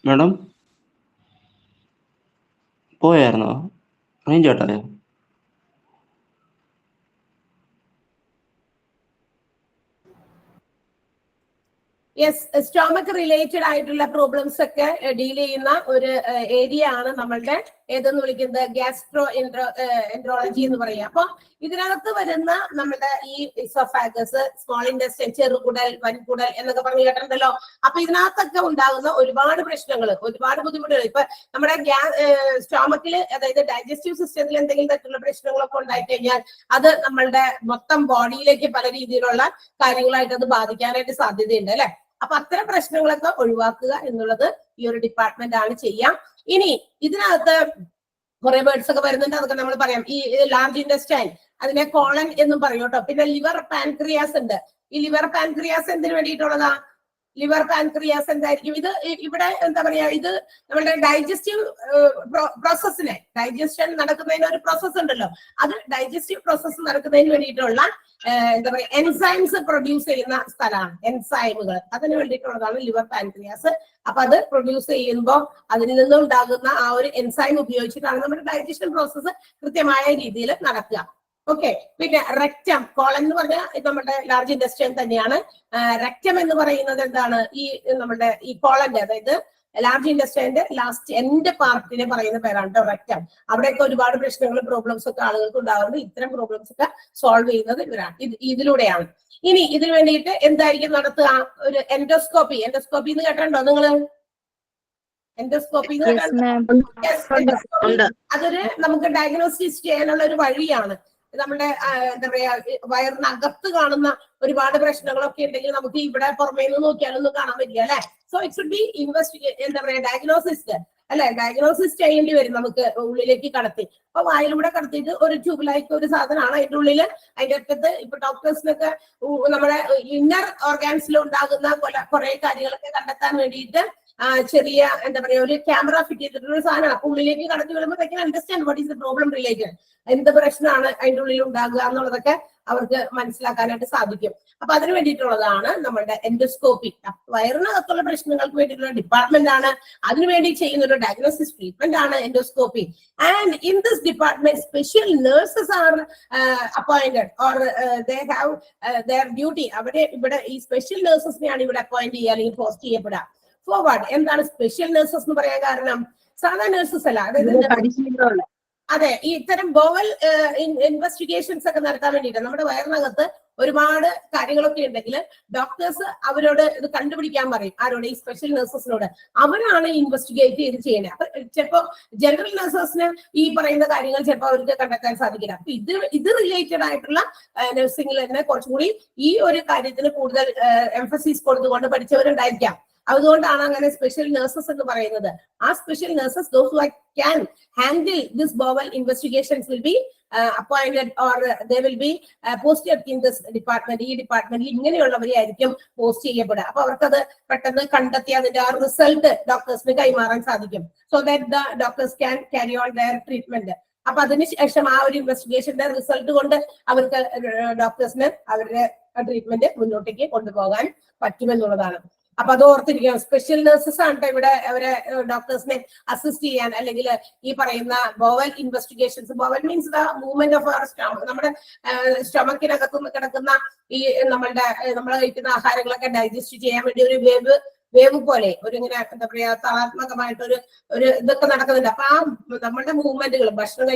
മാഡം പോയായിരുന്നോ? റേഞ്ച് കേട്ടായോ? യെസ്, സ്റ്റൊമക്ക് റിലേറ്റഡ് ആയിട്ടുള്ള പ്രോബ്ലംസ് ഒക്കെ ഡീൽ ചെയ്യുന്ന ഒരു ഏരിയ ആണ് നമ്മളുടെ ഏതെന്ന് വിളിക്കുന്നത് ഗ്യാസ്ട്രോ എൻട്രോളജി എന്ന് പറയുക. അപ്പൊ ഇതിനകത്ത് വരുന്ന നമ്മുടെ ഈ ഇസോഫാഗസ്, സ്മോൾ ഇൻറ്റസ്റ്റൈൻ, ചെറുകുടൽ, വൻകുടൽ എന്നൊക്കെ പറഞ്ഞു കേട്ടിട്ടുണ്ടല്ലോ. അപ്പൊ ഇതിനകത്തൊക്കെ ഉണ്ടാകുന്ന ഒരുപാട് പ്രശ്നങ്ങൾ, ഒരുപാട് ബുദ്ധിമുട്ടുകൾ. ഇപ്പൊ നമ്മുടെ സ്റ്റൊമക്കില്, അതായത് ഡൈജസ്റ്റീവ് സിസ്റ്റത്തിൽ എന്തെങ്കിലും തരത്തിലുള്ള പ്രശ്നങ്ങളൊക്കെ ഉണ്ടായിക്കഴിഞ്ഞാൽ അത് നമ്മളുടെ മൊത്തം ബോഡിയിലേക്ക് പല രീതിയിലുള്ള കാര്യങ്ങളായിട്ട് അത് ബാധിക്കാനായിട്ട് സാധ്യതയുണ്ട് അല്ലെ. അപ്പൊ അത്തരം പ്രശ്നങ്ങളൊക്കെ ഒഴിവാക്കുക എന്നുള്ളത് ഈ ഒരു ഡിപ്പാർട്ട്മെന്റ് ആണ് ചെയ്യാം. ഇനി ഇതിനകത്ത് കുറെ വേർഡ്സ് ഒക്കെ വരുന്നുണ്ട്, അതൊക്കെ നമ്മൾ പറയാം. ഈ ലാർജ് ഇൻഡസ്റ്റൈൻ അതിനെ കോളൻ എന്നും പറയും കേട്ടോ. പിന്നെ ലിവർ പാൻക്രിയാസ് ഉണ്ട്. ഈ ലിവർ പാൻക്രിയാസ് എന്തിനു വേണ്ടിയിട്ടുള്ളതാ? ലിവർ പാൻക്രിയാസ് എന്തായിരിക്കും? ഇത് ഇവിടെ എന്താ പറയാ, ഇത് നമ്മുടെ ഡൈജസ്റ്റീവ് പ്രോസസ്സിനെ, ഡൈജഷൻ നടക്കുന്നതിന് ഒരു പ്രോസസ് ഉണ്ടല്ലോ, അത് ഡൈജസ്റ്റീവ് പ്രോസസ്സ് നടക്കുന്നതിന് വേണ്ടിയിട്ടുള്ള എന്താ പറയാ എൻസൈംസ് പ്രൊഡ്യൂസ് ചെയ്യുന്ന സ്ഥലമാണ്. എൻസൈമുകൾ, അതിന് വേണ്ടിയിട്ടുള്ളതാണ് ലിവർ പാൻക്രിയാസ്. അപ്പൊ അത് പ്രൊഡ്യൂസ് ചെയ്യുമ്പോൾ അതിൽ നിന്നും ഉണ്ടാകുന്ന ആ ഒരു എൻസൈം ഉപയോഗിച്ചിട്ടാണ് നമ്മുടെ ഡൈജഷൻ പ്രോസസ്സ് കൃത്യമായ രീതിയിൽ നടക്കുക. ഓക്കെ. പിന്നെ റെക്റ്റം, കോളൻ എന്ന് പറഞ്ഞാൽ നമ്മുടെ ലാർജ് ഇൻഡസ്ട്രിയൽ തന്നെയാണ്. റെക്റ്റം എന്ന് പറയുന്നത് എന്താണ്? ഈ നമ്മുടെ ഈ കോളന്റെ, അതായത് ലാർജ് ഇൻഡസ്ട്രിയലിന്റെ ലാസ്റ്റ് എൻഡ് പാർട്ടിനെ പറയുന്ന പേരാണ് കേട്ടോ റെക്റ്റം. അവിടെയൊക്കെ ഒരുപാട് പ്രശ്നങ്ങളും പ്രോബ്ലംസ് ഒക്കെ ആളുകൾക്ക് ഉണ്ടാകുന്നത്. ഇത്തരം പ്രോബ്ലംസ് ഒക്കെ സോൾവ് ചെയ്യുന്നത് ഇതിലൂടെയാണ്. ഇനി ഇതിനു വേണ്ടിയിട്ട് എന്തായിരിക്കും നടത്തുക? ഒരു എൻഡോസ്കോപ്പി. എൻഡോസ്കോപ്പി എന്ന് കേട്ടോ നിങ്ങള്? എൻഡോസ്കോപ്പി അതൊരു നമുക്ക് ഡയഗ്നോസിസ് ചെയ്യാനുള്ള ഒരു വഴിയാണ്. നമ്മുടെ എന്താ പറയാ വയറിനകത്ത് കാണുന്ന ഒരുപാട് പ്രശ്നങ്ങളൊക്കെ ഉണ്ടെങ്കിൽ നമുക്ക് ഇവിടെ പുറമേ നിന്ന് നോക്കിയാലൊന്നും കാണാൻ പറ്റില്ല അല്ലെ. സോ ഇറ്റ് ഷുഡ് ബി എന്താ പറയാ ഡയഗ്നോസിസ് അല്ലെ, ഡയഗ്നോസിസ് ചെയ്യേണ്ടി വരും നമുക്ക് ഉള്ളിലേക്ക് കടത്തി. അപ്പൊ വായിലൂടെ കടത്തിയിട്ട് ഒരു ട്യൂബിലായിട്ട് ഒരു സാധനമാണ് അതിന്റെ ഉള്ളില്. അതിന്റെ അറ്റത്ത് ഇപ്പൊ ഡോക്ടേഴ്സിനൊക്കെ നമ്മുടെ ഇന്നർ ഓർഗാൻസിൽ ഉണ്ടാകുന്ന കുറെ കാര്യങ്ങളൊക്കെ കണ്ടെത്താൻ വേണ്ടിയിട്ട് ചെറിയ എന്താ പറയാ ഒരു ക്യാമറ ഫിറ്റ് ചെയ്തിട്ടുള്ള ഒരു സാധനമാണ്. അപ്പൊ ഉള്ളിലേക്ക് കടത്തി വരുമ്പോൾ they can understand what is the problem related, എന്ത് പ്രശ്നമാണ് അതിന്റെ ഉള്ളിൽ ഉണ്ടാകുക എന്നുള്ളതൊക്കെ അവർക്ക് മനസ്സിലാക്കാനായിട്ട് സാധിക്കും. അപ്പൊ അതിന് വേണ്ടിയിട്ടുള്ളതാണ് നമ്മളുടെ എൻഡോസ്കോപ്പി. വയറിനകത്തുള്ള പ്രശ്നങ്ങൾക്ക് വേണ്ടിയിട്ടുള്ള ഡിപ്പാർട്ട്മെന്റ് ആണ്. അതിനുവേണ്ടി ചെയ്യുന്ന ഒരു ഡയഗ്നോസിസ് ട്രീറ്റ്മെന്റ് ആണ് endoscopy. And in this department special nurses are appointed or they have their duty. അവരെ ഇവിടെ ഈ സ്പെഷ്യൽ നഴ്സസിനെയാണ് ഇവിടെ അപ്പോയിന്റ് ചെയ്യുക അല്ലെങ്കിൽ പോസ്റ്റ് ചെയ്യപ്പെടുക. ഫോർവേഡ്. എന്താണ് സ്പെഷ്യൽ നഴ്സസ് എന്ന് പറയാൻ കാരണം? സാധാരണ നഴ്സസ് അല്ല, അതായത് അതെ ഈ ഇത്തരം ബോവൽ ഇൻവെസ്റ്റിഗേഷൻസ് ഒക്കെ നടത്താൻ വേണ്ടിയിട്ട് നമ്മുടെ വയറിനകത്ത് ഒരുപാട് കാര്യങ്ങളൊക്കെ ഉണ്ടെങ്കിൽ ഡോക്ടേഴ്സ് അവരോട് ഇത് കണ്ടുപിടിക്കാൻ പറയും. ആരോട്? ഈ സ്പെഷ്യൽ നഴ്സസിനോട്. അവരാണ് ഇൻവെസ്റ്റിഗേറ്റ് ചെയ്ത് ചെയ്യുന്നത്. അപ്പൊ ചിലപ്പോ ജനറൽ നഴ്സസിന് ഈ പറയുന്ന കാര്യങ്ങൾ ചിലപ്പോൾ അവർക്ക് കണ്ടെത്താൻ സാധിക്കില്ല. അപ്പൊ ഇത് റിലേറ്റഡ് ആയിട്ടുള്ള നഴ്സിംഗിൽ തന്നെ കുറച്ചും കൂടി ഈ ഒരു കാര്യത്തിന് കൂടുതൽ എംഫസിസ് കൊടുത്തുകൊണ്ട് പഠിച്ചവരുണ്ടായിരിക്കാം. അതുകൊണ്ടാണ് അങ്ങനെ സ്പെഷ്യൽ നഴ്സസ് എന്ന് പറയുന്നത്. ആ special nurses those who can handle this bowel investigations will be appointed or they will be posted in this department. ഈ ഡിപ്പാർട്ട്മെന്റിൽ ഇങ്ങനെയുള്ളവരെയായിരിക്കും പോസ്റ്റ് ചെയ്യപ്പെടുക. അപ്പൊ അവർക്കത് പെട്ടെന്ന് കണ്ടെത്തി അതിന്റെ ആ റിസൾട്ട് ഡോക്ടേഴ്സിന് കൈമാറാൻ സാധിക്കും. So that the doctors can carry on there treatment. അപ്പൊ അതിനുശേഷം ആ ഒരു ഇൻവെസ്റ്റിഗേഷന്റെ റിസൾട്ട് കൊണ്ട് അവർക്ക് ഡോക്ടേഴ്സിന് അവരുടെ ട്രീറ്റ്മെന്റ് മുന്നോട്ടേക്ക് കൊണ്ടുപോകാൻ പറ്റുമെന്നുള്ളതാണ്. അപ്പൊ അത് ഓർത്തിരിക്കണം. സ്പെഷ്യൽ നഴ്സസ് ആണ് ഇവിടെ അവരെ ഡോക്ടേഴ്സിനെ അസിസ്റ്റ് ചെയ്യാൻ, അല്ലെങ്കിൽ ഈ പറയുന്ന bowel investigations. Bowel means the movement of our stomach. നമ്മുടെ സ്റ്റൊമക്കിനകത്തുനിന്ന് കിടക്കുന്ന ഈ നമ്മൾ കഴിക്കുന്ന ആഹാരങ്ങളൊക്കെ ഡൈജസ്റ്റ് ചെയ്യാൻ വേണ്ടി ഒരു വേവ് പോലെ ഒരു ഇങ്ങനെ എന്താ പറയാ താളാത്മകമായിട്ട് ഒരു ഇതൊക്കെ നടക്കുന്നുണ്ട്. അപ്പൊ ആ നമ്മുടെ മൂവ്മെന്റുകൾ, ഭക്ഷണം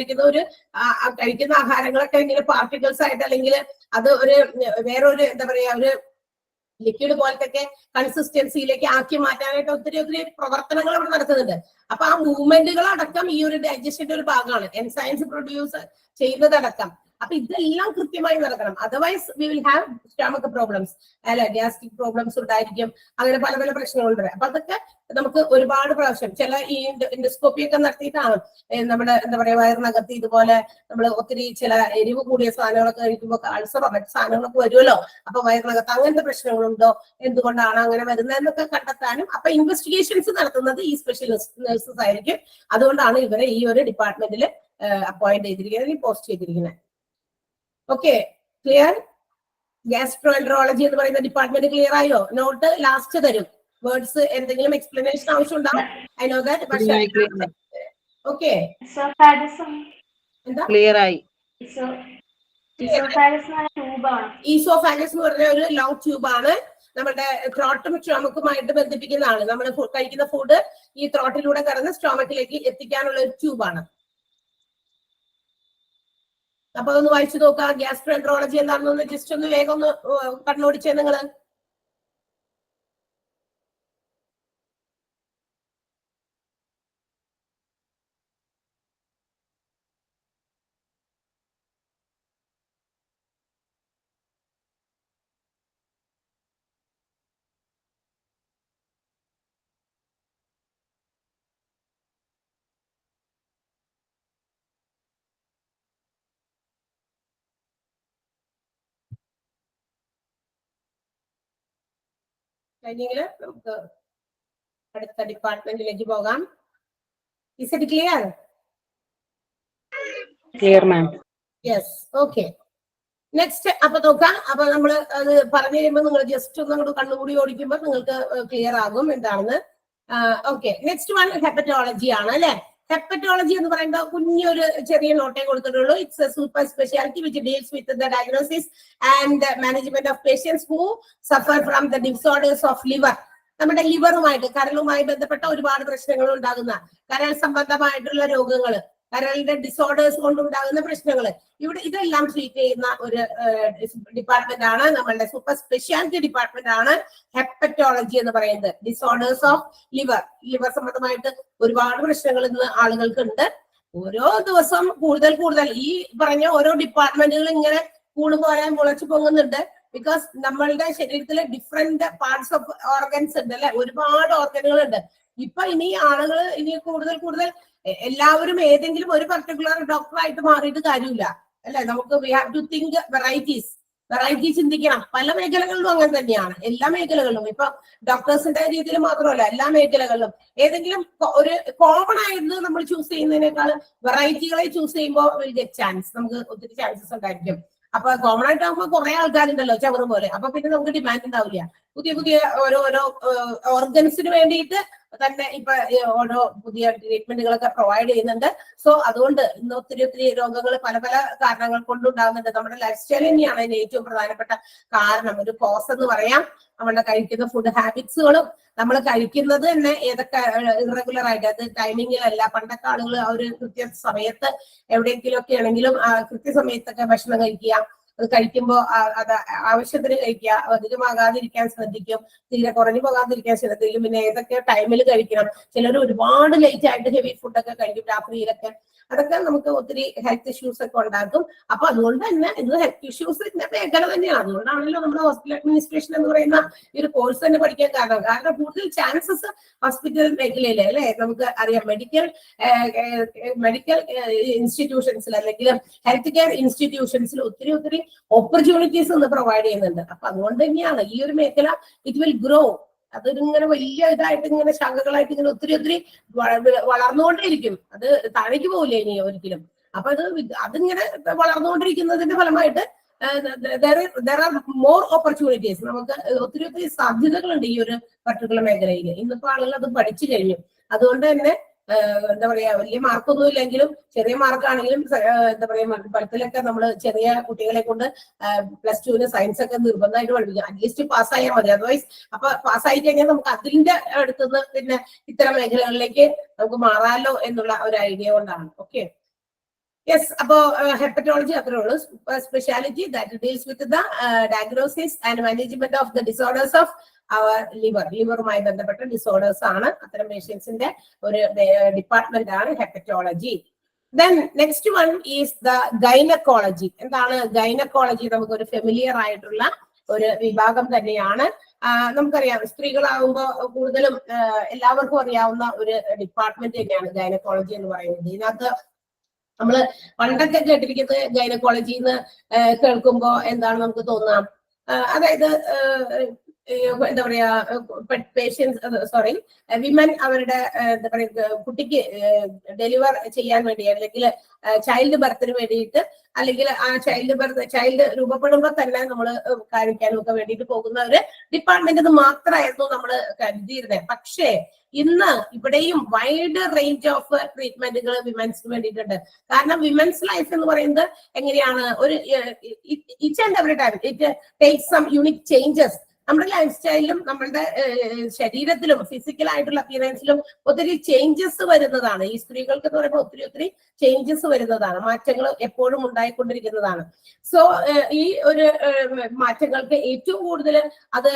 കഴിക്കുന്ന ആഹാരങ്ങളൊക്കെ ഇങ്ങനെ പാർട്ടിക്കിൾസ് ആയിട്ട് അല്ലെങ്കിൽ അത് ഒരു വേറൊരു എന്താ പറയാ ഒരു ലിക്വിഡ് പോലത്തെ കൺസിസ്റ്റൻസിയിലേക്ക് ആക്കി മാറ്റാനായിട്ട് ഒത്തിരി പ്രവർത്തനങ്ങൾ അവിടെ നടക്കുന്നുണ്ട്. അപ്പൊ ആ മൂവ്മെന്റുകൾ അടക്കം ഈ ഒരു ഡൈജഷന്റെ ഒരു ഭാഗമാണ്. എൻസൈംസ് പ്രൊഡ്യൂസ് ചെയ്യുന്നതടക്കം. അപ്പൊ ഇതെല്ലാം കൃത്യമായി നടക്കണം. Otherwise we will have stomach problems, അല്ലെ ഗ്യാസ്ട്രിക് പ്രോബ്ലംസ് ഉണ്ടായിരിക്കും. അങ്ങനെ പല പ്രശ്നങ്ങളുണ്ട്. അപ്പൊ അതൊക്കെ നമുക്ക് ഒരുപാട് പ്രാവശ്യം ചില ഈ എൻഡോസ്കോപ്പി ഒക്കെ നടത്തിയിട്ടാണ് നമ്മുടെ എന്താ പറയാ വയറിനകത്ത് ഇതുപോലെ നമ്മൾ ഒത്തിരി ചില എരിവ് കൂടിയ സാധനങ്ങളൊക്കെ കഴിക്കുമ്പോൾ അൾസറോ മറ്റു സാധനങ്ങളൊക്കെ വരുമല്ലോ. അപ്പൊ വയറിനകത്ത് അങ്ങനത്തെ പ്രശ്നങ്ങളുണ്ടോ, എന്തുകൊണ്ടാണ് അങ്ങനെ വരുന്നതെന്നൊക്കെ കണ്ടെത്താനും അപ്പൊ ഇൻവെസ്റ്റിഗേഷൻസ് നടത്തുന്നത് ഈ സ്പെഷ്യൽ നഴ്സസ് ആയിരിക്കും. അതുകൊണ്ടാണ് ഇവരെ ഈ ഒരു ഡിപ്പാർട്ട്മെന്റിൽ അപ്പോയിന്റ് ചെയ്തിരിക്കുന്നത്, പോസ്റ്റ് ചെയ്തിരിക്കുന്നത്. Okay, clear? ഗ്യാസ്ട്രോഎൻട്രോളജി എന്ന് പറയുന്ന ഡിപ്പാർട്ട്മെന്റ് ക്ലിയർ ആയോ? നോട്ട് ലാസ്റ്റ് തരും. വേർഡ്സ് എന്തെങ്കിലും എക്സ്പ്ലനേഷൻ ആവശ്യം ഉണ്ടാവും. I know that. പക്ഷേ ഓക്കെ, എന്താ ക്ലിയർ ആയി? ഈസോഫാഗസ് എന്ന് പറഞ്ഞ ഒരു ലോങ് ട്യൂബ് ആണ്. നമ്മുടെ ത്രോട്ടും സ്റ്റൊമക്കുമായിട്ട് ബന്ധിപ്പിക്കുന്നതാണ്. നമ്മൾ കഴിക്കുന്ന ഫുഡ് ഈ ത്രോട്ടിലൂടെ കടന്ന് സ്റ്റൊമക്കിലേക്ക് എത്തിക്കാനുള്ള ഒരു ട്യൂബാണ്. അപ്പൊ ഒന്ന് വായിച്ചു നോക്കാം. ഗ്യാസ്ട്രോഎൻട്രോളജി എന്താണെന്ന് ജസ്റ്റ് ഒന്ന് വേഗം ഒന്ന് കണ്ണോടിച്ചേ നിങ്ങള്. ട്രെയിനിങ്ങില് നമുക്ക് അടുത്ത ഡിപ്പാർട്ട്മെന്റിലേക്ക് പോകാം. Is it clear? Clear, ma'am. Yes. Okay. Next അപ്പൊ നോക്കാം. അപ്പൊ നമ്മള് അത് പറഞ്ഞു കഴിയുമ്പോൾ നിങ്ങൾ ജസ്റ്റ് ഒന്ന് അങ്ങോട്ട് കണ്ണുകൂടി ഓടിക്കുമ്പോൾ നിങ്ങൾക്ക് ക്ലിയർ ആകും എന്താണെന്ന്. ഓക്കെ, നെക്സ്റ്റ് വൺ ഹെപ്പറ്റോളജി ആണ് അല്ലെ. ഹെപ്പറ്റോളജി എന്ന് പറയുമ്പോൾ കുഞ്ഞൊരു ചെറിയ നോട്ടേ കൊടുത്തിട്ടുള്ളൂ. It's a super speciality which deals with the diagnosis and management of patients who suffer from the disorders of liver. നമ്മുടെ ലിവറുമായിട്ട്, കരളുമായി ബന്ധപ്പെട്ട ഒരുപാട് പ്രശ്നങ്ങൾ ഉണ്ടാകുന്ന കരൾ സംബന്ധമായിട്ടുള്ള രോഗങ്ങൾ, കരളിന്റെ ഡിസോർഡേഴ്സ് കൊണ്ടുണ്ടാകുന്ന പ്രശ്നങ്ങൾ, ഇവിടെ ഇതെല്ലാം ട്രീറ്റ് ചെയ്യുന്ന ഒരു ഡിപ്പാർട്ട്മെന്റ് ആണ് നമ്മളുടെ സൂപ്പർ സ്പെഷ്യാലിറ്റി ഡിപ്പാർട്ട്മെന്റ് ആണ് ഹെപ്പറ്റോളജി എന്ന് പറയുന്നത്. ഡിസോർഡേഴ്സ് ഓഫ് ലിവർ സംബന്ധമായിട്ട് ഒരുപാട് പ്രശ്നങ്ങൾ ഇന്ന് ആളുകൾക്ക് ഉണ്ട്. ഓരോ ദിവസം കൂടുതൽ ഈ പറഞ്ഞ ഓരോ ഡിപ്പാർട്ട്മെന്റുകൾ ഇങ്ങനെ കൂടുപോരാൻ മുളച്ചു പൊങ്ങുന്നുണ്ട്. ബിക്കോസ് നമ്മളുടെ ശരീരത്തിലെ ഡിഫറെന്റ് പാർട്സ് ഓഫ് ഓർഗൻസ് ഉണ്ട് അല്ലെ, ഒരുപാട് ഓർഗനുകൾ ഉണ്ട്. ഇപ്പൊ ഇനി ആളുകൾ ഇനി കൂടുതൽ എല്ലാവരും ഏതെങ്കിലും ഒരു പർട്ടിക്കുലർ ഡോക്ടറായിട്ട് മാറിയിട്ട് കാര്യമില്ല അല്ലെ. നമുക്ക് we have to think variety ചിന്തിക്കണം. പല മേഖലകളിലും അങ്ങനെ തന്നെയാണ്, എല്ലാ മേഖലകളിലും. ഇപ്പൊ ഡോക്ടേഴ്സിന്റെ രീതിയിൽ മാത്രമല്ല, എല്ലാ മേഖലകളിലും ഏതെങ്കിലും ഒരു കോമൺ ആയിട്ട് നമ്മൾ ചൂസ് ചെയ്യുന്നതിനേക്കാൾ വെറൈറ്റികളെ ചൂസ് ചെയ്യുമ്പോൾ വിൽ ഗെറ്റ് ചാൻസ്, നമുക്ക് ഒത്തിരി ചാൻസസ് ഉണ്ടായിരിക്കും. അപ്പൊ കോമൺ ആയിട്ടാകുമ്പോൾ കുറെ ആൾക്കാരുണ്ടല്ലോ ചവറ് പോലെ, അപ്പൊ പിന്നെ നമുക്ക് ഡിമാൻഡ് ഉണ്ടാവില്ല. പുതിയ ഓരോ ഓർഗൻസിന് വേണ്ടിയിട്ട് തന്നെ ഇപ്പൊ ഓരോ പുതിയ ട്രീറ്റ്മെന്റുകളൊക്കെ പ്രൊവൈഡ് ചെയ്യുന്നുണ്ട്. സോ അതുകൊണ്ട് ഇന്ന് ഒത്തിരി രോഗങ്ങൾ പല കാരണങ്ങൾ കൊണ്ടുണ്ടാകുന്നുണ്ട്. നമ്മുടെ ലൈഫ് സ്റ്റൈൽ തന്നെയാണ് അതിന് ഏറ്റവും പ്രധാനപ്പെട്ട കാരണം. ഒരു കോസ് എന്ന് പറയാം. നമ്മളുടെ കഴിക്കുന്ന ഫുഡ് ഹാബിറ്റ്സുകളും നമ്മൾ കഴിക്കുന്നത് തന്നെ ഏതൊക്കെ ഇറഗുലർ ആയിട്ട്, അത് ടൈമിങ്ങിലല്ല. പണ്ടൊക്കെ ആളുകൾ ആ ഒരു കൃത്യ സമയത്ത് എവിടെയെങ്കിലും ഒക്കെ ആണെങ്കിലും കൃത്യസമയത്തൊക്കെ ഭക്ഷണം കഴിക്കുക, അത് കഴിക്കുമ്പോൾ അത് ആവശ്യത്തിന് കഴിക്കുക, അധികമാകാതിരിക്കാൻ ശ്രദ്ധിക്കും, തീരെ കുറഞ്ഞു പോകാതിരിക്കാൻ ശ്രദ്ധിക്കും. പിന്നെ ഏതൊക്കെ ടൈമിൽ കഴിക്കണം. ചിലർ ഒരുപാട് ലേറ്റ് ആയിട്ട് ഹെവി ഫുഡൊക്കെ കഴിക്കും രാത്രിയിലൊക്കെ. അതൊക്കെ നമുക്ക് ഒത്തിരി ഹെൽത്ത് ഇഷ്യൂസ് ഒക്കെ ഉണ്ടാക്കും. അപ്പൊ അതുകൊണ്ട് തന്നെ ഇത് ഹെൽത്ത് ഇഷ്യൂസിന്റെ മേഖല തന്നെയാണ്. അതുകൊണ്ടാണല്ലോ നമ്മുടെ ഹോസ്പിറ്റൽ അഡ്മിനിസ്ട്രേഷൻ എന്ന് പറയുന്ന ഈ ഒരു കോഴ്സ് തന്നെ പഠിക്കാൻ കാരണം കൂടുതൽ ചാൻസസ് ഹോസ്പിറ്റൽ മേഖലയിലെ അല്ലെ. നമുക്ക് അറിയാം മെഡിക്കൽ ഇൻസ്റ്റിറ്റ്യൂഷൻസിൽ അല്ലെങ്കിൽ ഹെൽത്ത് കെയർ ഇൻസ്റ്റിറ്റ്യൂഷൻസിൽ ഒത്തിരി ഓപ്പർച്യൂണിറ്റീസ് ഒന്ന് പ്രൊവൈഡ് ചെയ്യുന്നുണ്ട്. അപ്പൊ അതുകൊണ്ട് തന്നെയാണ് ഈ ഒരു മേഖല ഇറ്റ് വിൽ ഗ്രോ. അതൊരിങ്ങനെ വലിയ ഇതായിട്ട് ഇങ്ങനെ ശാഖകളായിട്ട് ഇങ്ങനെ ഒത്തിരി വളർന്നുകൊണ്ടേയിരിക്കും. അത് താഴേക്ക് പോകില്ല ഇനി ഒരിക്കലും. അപ്പൊ അതിങ്ങനെ വളർന്നുകൊണ്ടിരിക്കുന്നതിന്റെ ഫലമായിട്ട് there are more opportunities. നമുക്ക് ഒത്തിരി സാധ്യതകളുണ്ട് ഈ ഒരു പർട്ടിക്കുലർ മേഖലയിൽ. ഇന്നിപ്പോ ആളുകൾ അത് പഠിച്ചു കഴിഞ്ഞു. അതുകൊണ്ട് തന്നെ എന്താ പറയാ, വലിയ മാർക്കൊന്നും ഇല്ലെങ്കിലും ചെറിയ മാർക്കാണെങ്കിലും എന്താ പറയാ, പഠിത്തത്തിലൊക്കെ നമ്മൾ ചെറിയ കുട്ടികളെ കൊണ്ട് +2 സയൻസ് ഒക്കെ നിർബന്ധമായിട്ട് പഠിപ്പിക്കും. അറ്റ്ലീസ്റ്റ് പാസ്സായാൽ മതി. അതർവൈസ് അപ്പൊ പാസ്സായി കഴിഞ്ഞാൽ നമുക്ക് അതിന്റെ അടുത്തുനിന്ന് പിന്നെ ഇത്തരം മേഖലകളിലേക്ക് നമുക്ക് മാറാലോ എന്നുള്ള ഒരു ഐഡിയ കൊണ്ടാണ്. Okay, yes. അപ്പോ ഹെപ്പറ്റോളജി അത്രേ ഉള്ളൂ. Speciality that deals with the diagnosis and management of the disorders of our ലിവറുമായി ബന്ധപ്പെട്ട ഡിസോർഡേഴ്സ് ആണ്. അത്തരം പേഷ്യൻസിന്റെ ഒരു ഡിപ്പാർട്ട്മെന്റ് ആണ് hepatology. Then next one is the gynaecology. എന്താണ് ഗൈനക്കോളജി? നമുക്കൊരു ഫെമിലിയർ ആയിട്ടുള്ള ഒരു വിഭാഗം തന്നെയാണ്. നമുക്കറിയാം, സ്ത്രീകളാകുമ്പോൾ കൂടുതലും എല്ലാവർക്കും അറിയാവുന്ന ഒരു ഡിപ്പാർട്ട്മെന്റ് തന്നെയാണ് ഗൈനക്കോളജി എന്ന് പറയുന്നത്. ഇതിനകത്ത് നമ്മള് പണ്ടൊക്കെ കേട്ടിരിക്കുന്നത് ഗൈനക്കോളജി എന്ന് കേൾക്കുമ്പോ എന്താണ് നമുക്ക് തോന്നാം, അതായത് എന്താ പറയാ, വിമൻ അവരുടെ എന്താ പറയാ കുട്ടിക്ക് ഡെലിവർ ചെയ്യാൻ വേണ്ടി അല്ലെങ്കിൽ ചൈൽഡ് ബർത്തിന് വേണ്ടിയിട്ട്, അല്ലെങ്കിൽ ആ ചൈൽഡ് രൂപപ്പെടുമ്പോൾ തന്നെ നമ്മൾ കാണിക്കാനും ഒക്കെ വേണ്ടിയിട്ട് പോകുന്ന ഒരു ഡിപ്പാർട്ട്മെന്റ് ഇത് മാത്രമായിരുന്നു നമ്മൾ കരുതിയിരുന്നത്. പക്ഷേ ഇന്ന് ഇവിടെയും വൈഡ് റേഞ്ച് ഓഫ് ട്രീറ്റ്മെന്റുകൾ വിമൻസിന് വേണ്ടിയിട്ടുണ്ട്. കാരണം വിമൻസ് ലൈഫ് എന്ന് പറയുന്നത് എങ്ങനെയാണ്, ഒരു each and every time it takes some unique changes. നമ്മുടെ ലൈഫ് സ്റ്റൈലിലും നമ്മളുടെ ശരീരത്തിലും ഫിസിക്കലായിട്ടുള്ള അപ്പിയറൻസിലും ഒത്തിരി ചേഞ്ചസ് വരുന്നതാണ്. ഈ സ്ത്രീകൾക്ക് എന്ന് പറയുമ്പോൾ ഒത്തിരി ചേഞ്ചസ് വരുന്നതാണ്, മാറ്റങ്ങൾ എപ്പോഴും ഉണ്ടായിക്കൊണ്ടിരിക്കുന്നതാണ്. സോ ഈ ഒരു മാറ്റങ്ങൾക്ക് ഏറ്റവും കൂടുതൽ അത്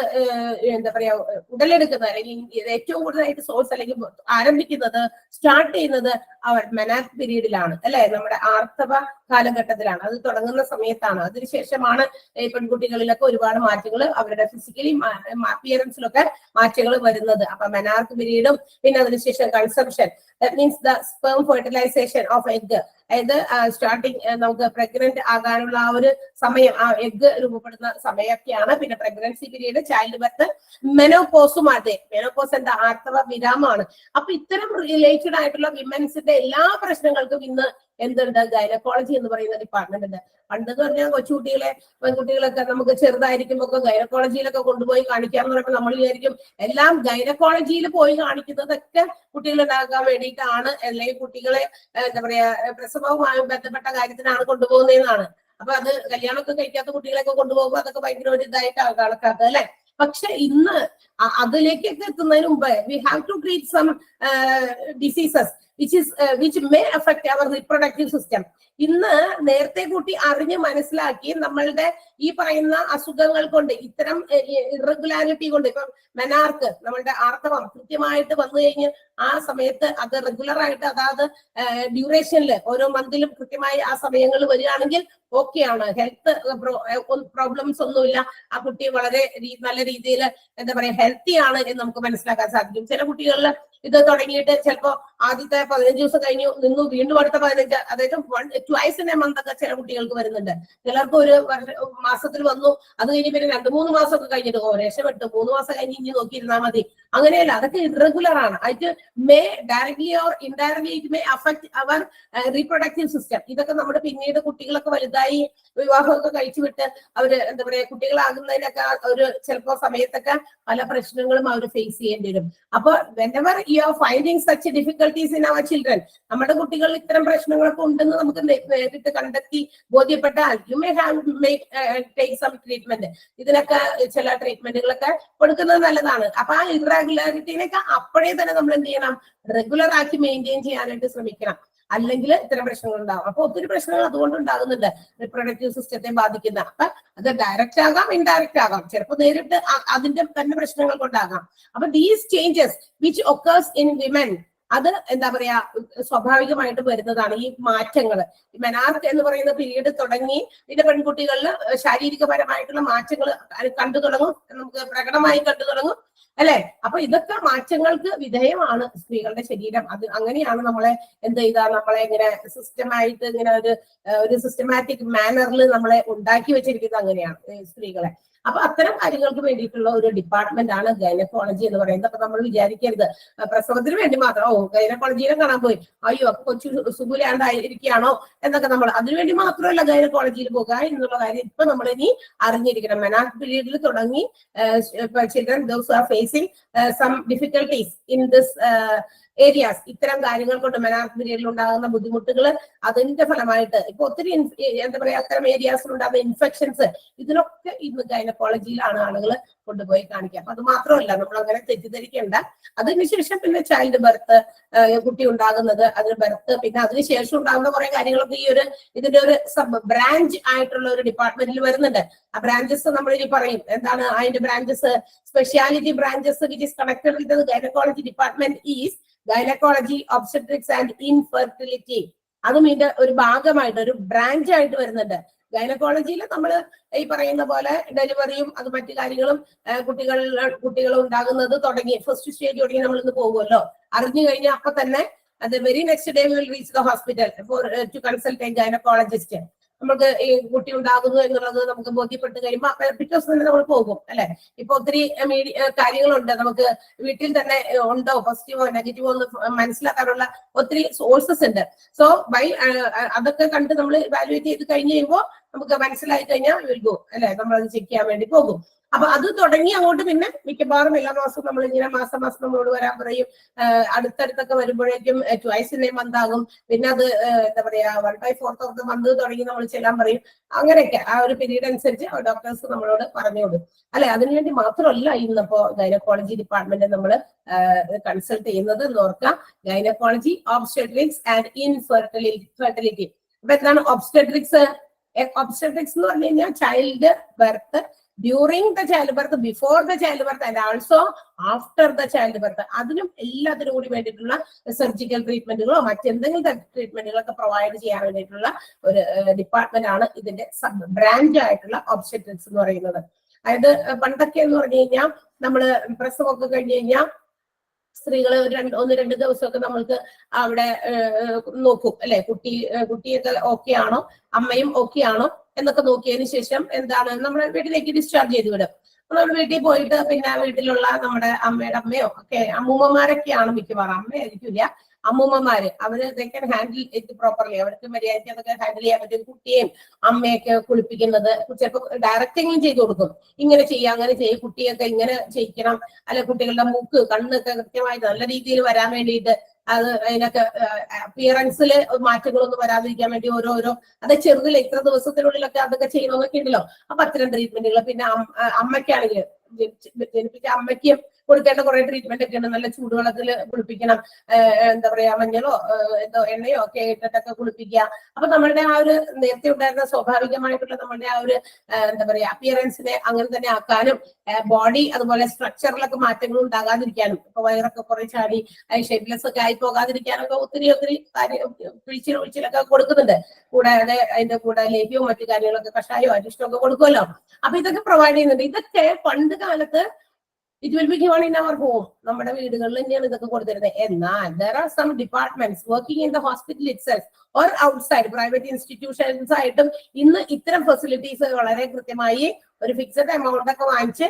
എന്താ പറയാ ഉടലെടുക്കുന്നത്, അല്ലെങ്കിൽ ഏറ്റവും കൂടുതലായിട്ട് സോഴ്സ് അല്ലെങ്കിൽ ആരംഭിക്കുന്നത്, സ്റ്റാർട്ട് ചെയ്യുന്നത് അവർ മെനാക് പീരീഡിലാണ് അല്ലെ, നമ്മുടെ ആർത്തവ കാലഘട്ടത്തിലാണ്, അത് തുടങ്ങുന്ന സമയത്താണ്. അതിനുശേഷമാണ് ഈ പെൺകുട്ടികളിലൊക്കെ ഒരുപാട് മാറ്റങ്ങൾ അവരുടെ ഫിസിക്കലി അപ്പിയറൻസിലൊക്കെ മാറ്റങ്ങൾ വരുന്നത്. അപ്പൊ മെനാർക്ക് പീരീഡും പിന്നെ അതിനുശേഷം conception, that means the sperm fertilisation of egg, അതായത് സ്റ്റാർട്ടിങ് നമുക്ക് പ്രഗ്നന്റ് ആകാനുള്ള ആ ഒരു സമയം, ആ എഗ് രൂപപ്പെടുന്ന സമയമൊക്കെയാണ്. പിന്നെ പ്രഗ്നൻസി പീരീഡ്, ചൈൽഡ് ബർത്ത്, മെനോപോസും അതെ. മെനോപോസ് എന്താ, ആർത്തവ വിരാമമാണ്. അപ്പൊ ഇത്തരം റിലേറ്റഡ് ആയിട്ടുള്ള വിമൻസിന്റെ എല്ലാ പ്രശ്നങ്ങൾക്കും ഇന്ന് എന്തുണ്ട്, ഗൈനക്കോളജി എന്ന് പറയുന്ന ഡിപ്പാർട്ട്മെന്റ് ഉണ്ട്. പണ്ടെന്ന് പറഞ്ഞാൽ കൊച്ചുകുട്ടികളെ പെൺകുട്ടികളൊക്കെ നമുക്ക് ചെറുതായിരിക്കുമ്പോ ഗൈനക്കോളജിയിലൊക്കെ കൊണ്ടുപോയി കാണിക്കാന്ന് പറയുമ്പോൾ നമ്മൾ വിചാരിക്കും എല്ലാം ഗൈനക്കോളജിയിൽ പോയി കാണിക്കുന്നതൊക്കെ കുട്ടികളുണ്ടാക്കാൻ വേണ്ടിയിട്ടാണ്, അല്ലെങ്കിൽ കുട്ടികളെ എന്താ പറയാ പ്രസവവുമായി ബന്ധപ്പെട്ട കാര്യത്തിനാണ് കൊണ്ടുപോകുന്നതെന്നാണ്. അപ്പൊ അത് കല്യാണമൊക്കെ കഴിക്കാത്ത കുട്ടികളെയൊക്കെ കൊണ്ടുപോകുമ്പോൾ അതൊക്കെ ഭയങ്കര ഒരു ഇതായിട്ടാണ് കണക്കാക്കുക അല്ലെ. പക്ഷെ ഇന്ന് അതിലേക്കൊക്കെ എത്തുന്നതിന് മുമ്പ് we have to treat some diseases which may affect our reproductive system. ഇന്ന് നേരത്തെ കൂട്ടി അറിഞ്ഞ് മനസ്സിലാക്കി നമ്മളുടെ ഈ പറയുന്ന അസുഖങ്ങൾ കൊണ്ട്, ഇത്തരം ഇറഗുലാരിറ്റി കൊണ്ട്, ഇപ്പം മെനാർക്ക് നമ്മളുടെ ആർത്തവം കൃത്യമായിട്ട് വന്നു കഴിഞ്ഞ് ആ സമയത്ത് അത് റെഗുലർ ആയിട്ട് അതാത് ഡ്യൂറേഷനിൽ ഓരോ മന്തിലും കൃത്യമായി ആ സമയങ്ങളിൽ വരികയാണെങ്കിൽ ഓക്കെയാണ്, ഹെൽത്ത് പ്രോബ്ലംസ് ഒന്നുമില്ല, ആ കുട്ടി വളരെ നല്ല രീതിയിൽ എന്താ പറയാ ഹെൽത്തി ആണ് എന്ന് നമുക്ക് മനസ്സിലാക്കാൻ സാധിക്കും. ചില കുട്ടികളിൽ ഇത് തുടങ്ങിയിട്ട് ചിലപ്പോ ആദ്യത്തെ 15 ദിവസം കഴിഞ്ഞു നിന്നു, വീണ്ടും അടുത്ത 15, അതായത് ട്വൈസ് ഇൻ എ മന്ത് ഒക്കെ ചില കുട്ടികൾക്ക് വരുന്നുണ്ട്. ചിലർക്ക് ഒരു മാസത്തിൽ വന്നു, അത് കഴിഞ്ഞ് പിന്നെ 2-3 മാസമൊക്കെ കഴിഞ്ഞിട്ട് രക്ഷപ്പെട്ടു, 3 മാസം കഴിഞ്ഞ് ഇനി നോക്കിയിരുന്നാൽ മതി. അങ്ങനെയല്ല, അതൊക്കെ ഇറഗുലർ ആണ്. അത് may directly or indirectly it may affect our reproductive system. ഇതൊക്കെ നമ്മുടെ പിന്നീട് കുട്ടികളൊക്കെ വലുതായി വിവാഹമൊക്കെ കഴിച്ചു വിട്ട് അവര് എന്താ പറയാ കുട്ടികളാകുന്നതിനൊക്കെ ഒരു ചിലപ്പോ സമയത്തൊക്കെ പല പ്രശ്നങ്ങളും അവർ ഫേസ് ചെയ്യേണ്ടി വരും. അപ്പൊ whenever you are finding such difficulties in our children, നമ്മുടെ കുട്ടികളിൽ ഇത്തരം പ്രശ്നങ്ങളൊക്കെ ഉണ്ടെന്ന് നമുക്ക് നേരിട്ട് കണ്ടെത്തി ബോധ്യപ്പെട്ടാൽ you may have take some treatment. ഇതിനൊക്കെ ചില ട്രീറ്റ്മെന്റുകളൊക്കെ കൊടുക്കുന്നത് നല്ലതാണ്. അപ്പൊ ആ ഇറഗുലാരിറ്റിനൊക്കെ അപ്പോഴേ തന്നെ നമ്മൾ എന്ത് ചെയ്യണം, റെഗുലർ ആക്കി മെയിൻറ്റെയിൻ ചെയ്യാനായിട്ട് ശ്രമിക്കണം. അല്ലെങ്കിൽ ഇത്തരം പ്രശ്നങ്ങൾ ഉണ്ടാകും. അപ്പൊ ഒത്തിരി പ്രശ്നങ്ങൾ അതുകൊണ്ട് ഉണ്ടാകുന്നുണ്ട്, റിപ്രൊഡക്റ്റീവ് സിസ്റ്റത്തെ ബാധിക്കുന്ന. അപ്പൊ അത് ഡയറക്റ്റ് ആകാം, ഇൻഡയറക്റ്റ് ആകാം, ചിലപ്പോൾ നേരിട്ട് അതിന്റെ തന്നെ പ്രശ്നങ്ങൾ കൊണ്ടാകാം. അപ്പൊ these changes which occurs in women, അത് എന്താ പറയാ സ്വാഭാവികമായിട്ട് വരുന്നതാണ് ഈ മാറ്റങ്ങൾ. മെനാർക്ക് എന്ന് പറയുന്ന പീരീഡ് തുടങ്ങി പിന്നെ പെൺകുട്ടികളിൽ ശാരീരികപരമായിട്ടുള്ള മാറ്റങ്ങൾ കണ്ടു തുടങ്ങും, നമുക്ക് പ്രകടമായി കണ്ടു തുടങ്ങും അല്ലെ. അപ്പൊ ഇതൊക്കെ മാറ്റങ്ങൾക്ക് വിധേയമാണ് സ്ത്രീകളുടെ ശരീരം. അത് അങ്ങനെയാണ് നമ്മളെ എന്ത് ചെയ്താൽ നമ്മളെ ഇങ്ങനെ സിസ്റ്റമായിട്ട് ഇങ്ങനെ ഒരു സിസ്റ്റമാറ്റിക് മാനറിൽ നമ്മളെ ഉണ്ടാക്കി വെച്ചിരിക്കുന്നത് അങ്ങനെയാണ് സ്ത്രീകളെ. അപ്പൊ അത്തരം കാര്യങ്ങൾക്ക് വേണ്ടിയിട്ടുള്ള ഒരു ഡിപ്പാർട്ട്മെന്റ് ആണ് ഗൈനക്കോളജി എന്ന് പറയുന്നത്. അപ്പൊ നമ്മൾ വിചാരിക്കരുത് പ്രസവത്തിന് വേണ്ടി മാത്രം ഗൈനക്കോളജിയിലെ കാണാൻ പോയി, അയ്യോ കൊച്ചു സുഖിലാണ്ടായിരിക്കുകയാണോ എന്നൊക്കെ നമ്മൾ അതിനുവേണ്ടി മാത്രമല്ല ഗൈനക്കോളജിയിൽ പോകുക എന്നുള്ള കാര്യം ഇപ്പൊ നമ്മൾ ഇനി അറിഞ്ഞിരിക്കണം. മെനാർക്ക് പീരീഡിൽ തുടങ്ങി children those are facing some difficulties in this areas, ഇത്തരം കാര്യങ്ങൾ കൊണ്ട് മെനാർക്ക് പീരീഡിൽ ഉണ്ടാകുന്ന ബുദ്ധിമുട്ടുകൾ, അതിന്റെ ഫലമായിട്ട് ഇപ്പൊ ഒത്തിരി എന്താ പറയാ അത്തരം ഏരിയാസിൽ ഉണ്ടാകുന്ന ഇൻഫെക്ഷൻസ്, ഇതിനൊക്കെ ഇന്ന് ഗൈനക്കോളജിയിലാണ് ആളുകൾ കൊണ്ടുപോയി കാണിക്കുക. അപ്പൊ അത് മാത്രമല്ല, നമ്മൾ അങ്ങനെ തെറ്റിദ്ധരിക്കേണ്ട. അതിനുശേഷം പിന്നെ ചൈൽഡ് ബർത്ത്, കുട്ടി ഉണ്ടാകുന്നത്, അതിന് ബർത്ത്, പിന്നെ അതിനുശേഷം ഉണ്ടാകുന്ന കുറെ കാര്യങ്ങളൊക്കെ ഈ ഇതിന്റെ ഒരു സബ് ബ്രാഞ്ച് ആയിട്ടുള്ള ഒരു ഡിപ്പാർട്ട്മെന്റിൽ വരുന്നുണ്ട്. ആ ബ്രാഞ്ചസ് നമ്മൾ ഇനി പറയും എന്താണ് അതിന്റെ branches. Speciality branches which is connected with gynaecology department is gynaecology, obstetrics and infertility. അതും ഇതിന്റെ ഒരു ഭാഗമായിട്ട് ഒരു ബ്രാഞ്ച് ആയിട്ട് വരുന്നുണ്ട്. നമ്മൾ ഈ പറയുന്ന പോലെ ഡെലിവറിയും അത് മറ്റു കാര്യങ്ങളും കുട്ടികൾ ഉണ്ടാകുന്നത് തുടങ്ങി ഫസ്റ്റ് സ്റ്റേജ് തുടങ്ങി നമ്മൾ ഇന്ന് പോകുമല്ലോ. അറിഞ്ഞു കഴിഞ്ഞാൽ അപ്പൊ തന്നെ the very next day we will reach the hospital for to consult a gynecologist. നമുക്ക് ഈ കുട്ടി ഉണ്ടാകുന്നു എന്നുള്ളത് നമുക്ക് ബോധ്യപ്പെട്ട് കഴിയുമ്പോൾ പിറ്റേ ദിവസം തന്നെ നമ്മൾ പോകും അല്ലെ. ഇപ്പൊ ഒത്തിരി കാര്യങ്ങളുണ്ട്, നമുക്ക് വീട്ടിൽ തന്നെ ഉണ്ടോ പോസിറ്റീവോ നെഗറ്റീവോ എന്ന് മനസ്സിലാക്കാനുള്ള ഒത്തിരി സോഴ്സസ് ഉണ്ട്. സോ അതൊക്കെ കണ്ട് നമ്മൾ ഇവാലുവേറ്റ് ചെയ്ത് കഴിഞ്ഞ് കഴിയുമ്പോൾ നമുക്ക് മനസ്സിലായി കഴിഞ്ഞാൽ വിൽ ഗോ അല്ലെ, നമ്മൾ അത് ചെക്ക് ചെയ്യാൻ വേണ്ടി പോകും. അപ്പൊ അത് തുടങ്ങി അങ്ങോട്ട് പിന്നെ മിക്കവാറും എല്ലാ മാസവും നമ്മൾ ഇങ്ങനെ മാസം നമ്മളോട് വരാൻ പറയും. അടുത്തടുത്തൊക്കെ വരുമ്പോഴേക്കും ട്വൈസ് ഇൻ എ മന്ത് ആകും. പിന്നെ അത് എന്താ പറയാ 1/4 ഓഫ് ദ മന്ത് തുടങ്ങി നമ്മൾ ചെല്ലാൻ പറയും. അങ്ങനെയൊക്കെ ആ ഒരു പീരീഡ് അനുസരിച്ച് ഡോക്ടേഴ്സ് നമ്മളോട് പറഞ്ഞു കൊടുക്കും അല്ലെ. അതിനുവേണ്ടി മാത്രമല്ല ഇന്നിപ്പോ ഗൈനക്കോളജി ഡിപ്പാർട്ട്മെന്റ് നമ്മൾ കൺസൾട്ട് ചെയ്യുന്നത് എന്ന് ഓർക്കാം. Gynaecology, obstetrics and infertility. അപ്പൊ എന്താണ് ഒബ്സ്റ്റെട്രിക്സ്? ഒബ്സ്റ്റെട്രിക്സ് എന്ന് പറഞ്ഞു കഴിഞ്ഞാൽ child birth, during the child birth, before the child birth and also after the child birth. അതിനും എല്ലാത്തിനും കൂടി വേണ്ടിയിട്ടുള്ള സർജിക്കൽ ട്രീറ്റ്മെന്റുകളോ മറ്റെന്തെങ്കിലും ട്രീറ്റ്മെന്റുകളൊക്കെ പ്രൊവൈഡ് ചെയ്യാൻ വേണ്ടിയിട്ടുള്ള ഒരു ഡിപ്പാർട്ട്മെന്റ് ആണ് ഇതിന്റെ സബ് ബ്രാഞ്ച് ആയിട്ടുള്ള ഒബ്സ്റ്റെട്രിക്സ് എന്ന് പറയുന്നത്. അതായത് പണ്ടൊക്കെ എന്ന് പറഞ്ഞു കഴിഞ്ഞാൽ നമ്മള് പ്രസവമൊക്കെ കഴിഞ്ഞ് കഴിഞ്ഞാൽ സ്ത്രീകള് ഒന്ന് രണ്ട് ദിവസമൊക്കെ നമ്മൾക്ക് അവിടെ നോക്കും അല്ലെ, കുട്ടിയൊക്കെ ഓക്കെ ആണോ, അമ്മയും ഓക്കെ ആണോ എന്നൊക്കെ നോക്കിയതിന് ശേഷം എന്താണ് നമ്മുടെ വീട്ടിലേക്ക് ഡിസ്ചാർജ് ചെയ്ത് വിടും. നമ്മുടെ വീട്ടിൽ പോയിട്ട് പിന്നെ വീട്ടിലുള്ള നമ്മുടെ അമ്മയുടെ അമ്മയോ ഒക്കെ അമ്മൂമ്മമാരൊക്കെയാണ് മിക്കവാറും, അമ്മയായിരിക്കില്ല, അമ്മൂമ്മമാര് അവര് ഹാൻഡിൽ ഇറ്റ് പ്രോപ്പർലി, അവർക്ക് മര്യാദയ്ക്ക് അതൊക്കെ ഹാൻഡിൽ ചെയ്യാൻ പറ്റും. കുട്ടിയെയും അമ്മയൊക്കെ കുളിപ്പിക്കുന്നത് ചിലപ്പോൾ ഡയറക്റ്റിങ്ങും ചെയ്ത് കൊടുക്കും, ഇങ്ങനെ ചെയ്യുക അങ്ങനെ ചെയ്യും, കുട്ടിയൊക്കെ ഇങ്ങനെ ചെയ്യിക്കണം, അല്ലെ കുട്ടികളുടെ മൂക്ക് കണ്ണൊക്കെ കൃത്യമായിട്ട് നല്ല രീതിയിൽ വരാൻ വേണ്ടിയിട്ട് അത് അതിനൊക്കെ അപ്പിയറൻസിൽ മാറ്റങ്ങളൊന്നും വരാതിരിക്കാൻ വേണ്ടി ഓരോരോ അത് ചെറുതിൽ ഇത്ര ദിവസത്തിനുള്ളിലൊക്കെ അതൊക്കെ ചെയ്യണമെന്നൊക്കെ ഉണ്ടല്ലോ. അപ്പൊ അത്തരം ട്രീറ്റ്മെന്റുകൾ. പിന്നെ അമ്മയ്ക്കാണെങ്കിൽ ജനിപ്പിച്ച അമ്മയ്ക്കും കൊടുക്കേണ്ട കുറെ ട്രീറ്റ്മെന്റ് ഒക്കെ ഉണ്ട്. നല്ല ചൂടുവെള്ളത്തിൽ കുളിപ്പിക്കണം, എന്താ പറയാ മഞ്ഞളോ എണ്ണയോ ഒക്കെ ഇട്ടിട്ടൊക്കെ കുളിപ്പിക്കുക. അപ്പൊ നമ്മളുടെ ആ ഒരു നേരത്തെ ഉണ്ടായിരുന്ന സ്വാഭാവികമായിട്ടുള്ള നമ്മളുടെ ആ ഒരു എന്താ പറയാ അപ്പിയറൻസിനെ അങ്ങനെ തന്നെ ആക്കാനും ബോഡി അതുപോലെ സ്ട്രക്ചറിലൊക്കെ മാറ്റങ്ങൾ ഉണ്ടാകാതിരിക്കാനും, ഇപ്പൊ വയറൊക്കെ കുറെ ചാടി ഷേപ്പ്ലെസ് ഒക്കെ ആയി പോകാതിരിക്കാനൊക്കെ ഒത്തിരി പിഴിച്ചിലൊക്കെ കൊടുക്കുന്നുണ്ട്. കൂടാതെ അതിന്റെ കൂടെ ലേഹ്യവും മറ്റു കാര്യങ്ങളൊക്കെ കഷായോ അരിഷ്ടമൊക്കെ കൊടുക്കുമല്ലോ. അപ്പൊ ഇതൊക്കെ പ്രൊവൈഡ് ചെയ്യുന്നുണ്ട്. ഇതൊക്കെ പണ്ട് കാലത്ത് it will be given in our home, നമ്മുടെ വീടുകളിൽ തന്നെയാണ് ഇതൊക്കെ കൊടുത്തിരുന്നത്. എന്നാൽ there are some departments working in the hospital itself or outside private institutions ആയിട്ടും ഇന്ന് ഇത്തരം ഫെസിലിറ്റീസ് വളരെ കൃത്യമായി ഒരു ഫിക്സഡ് എമൗണ്ട് ഒക്കെ വാങ്ങിച്ച്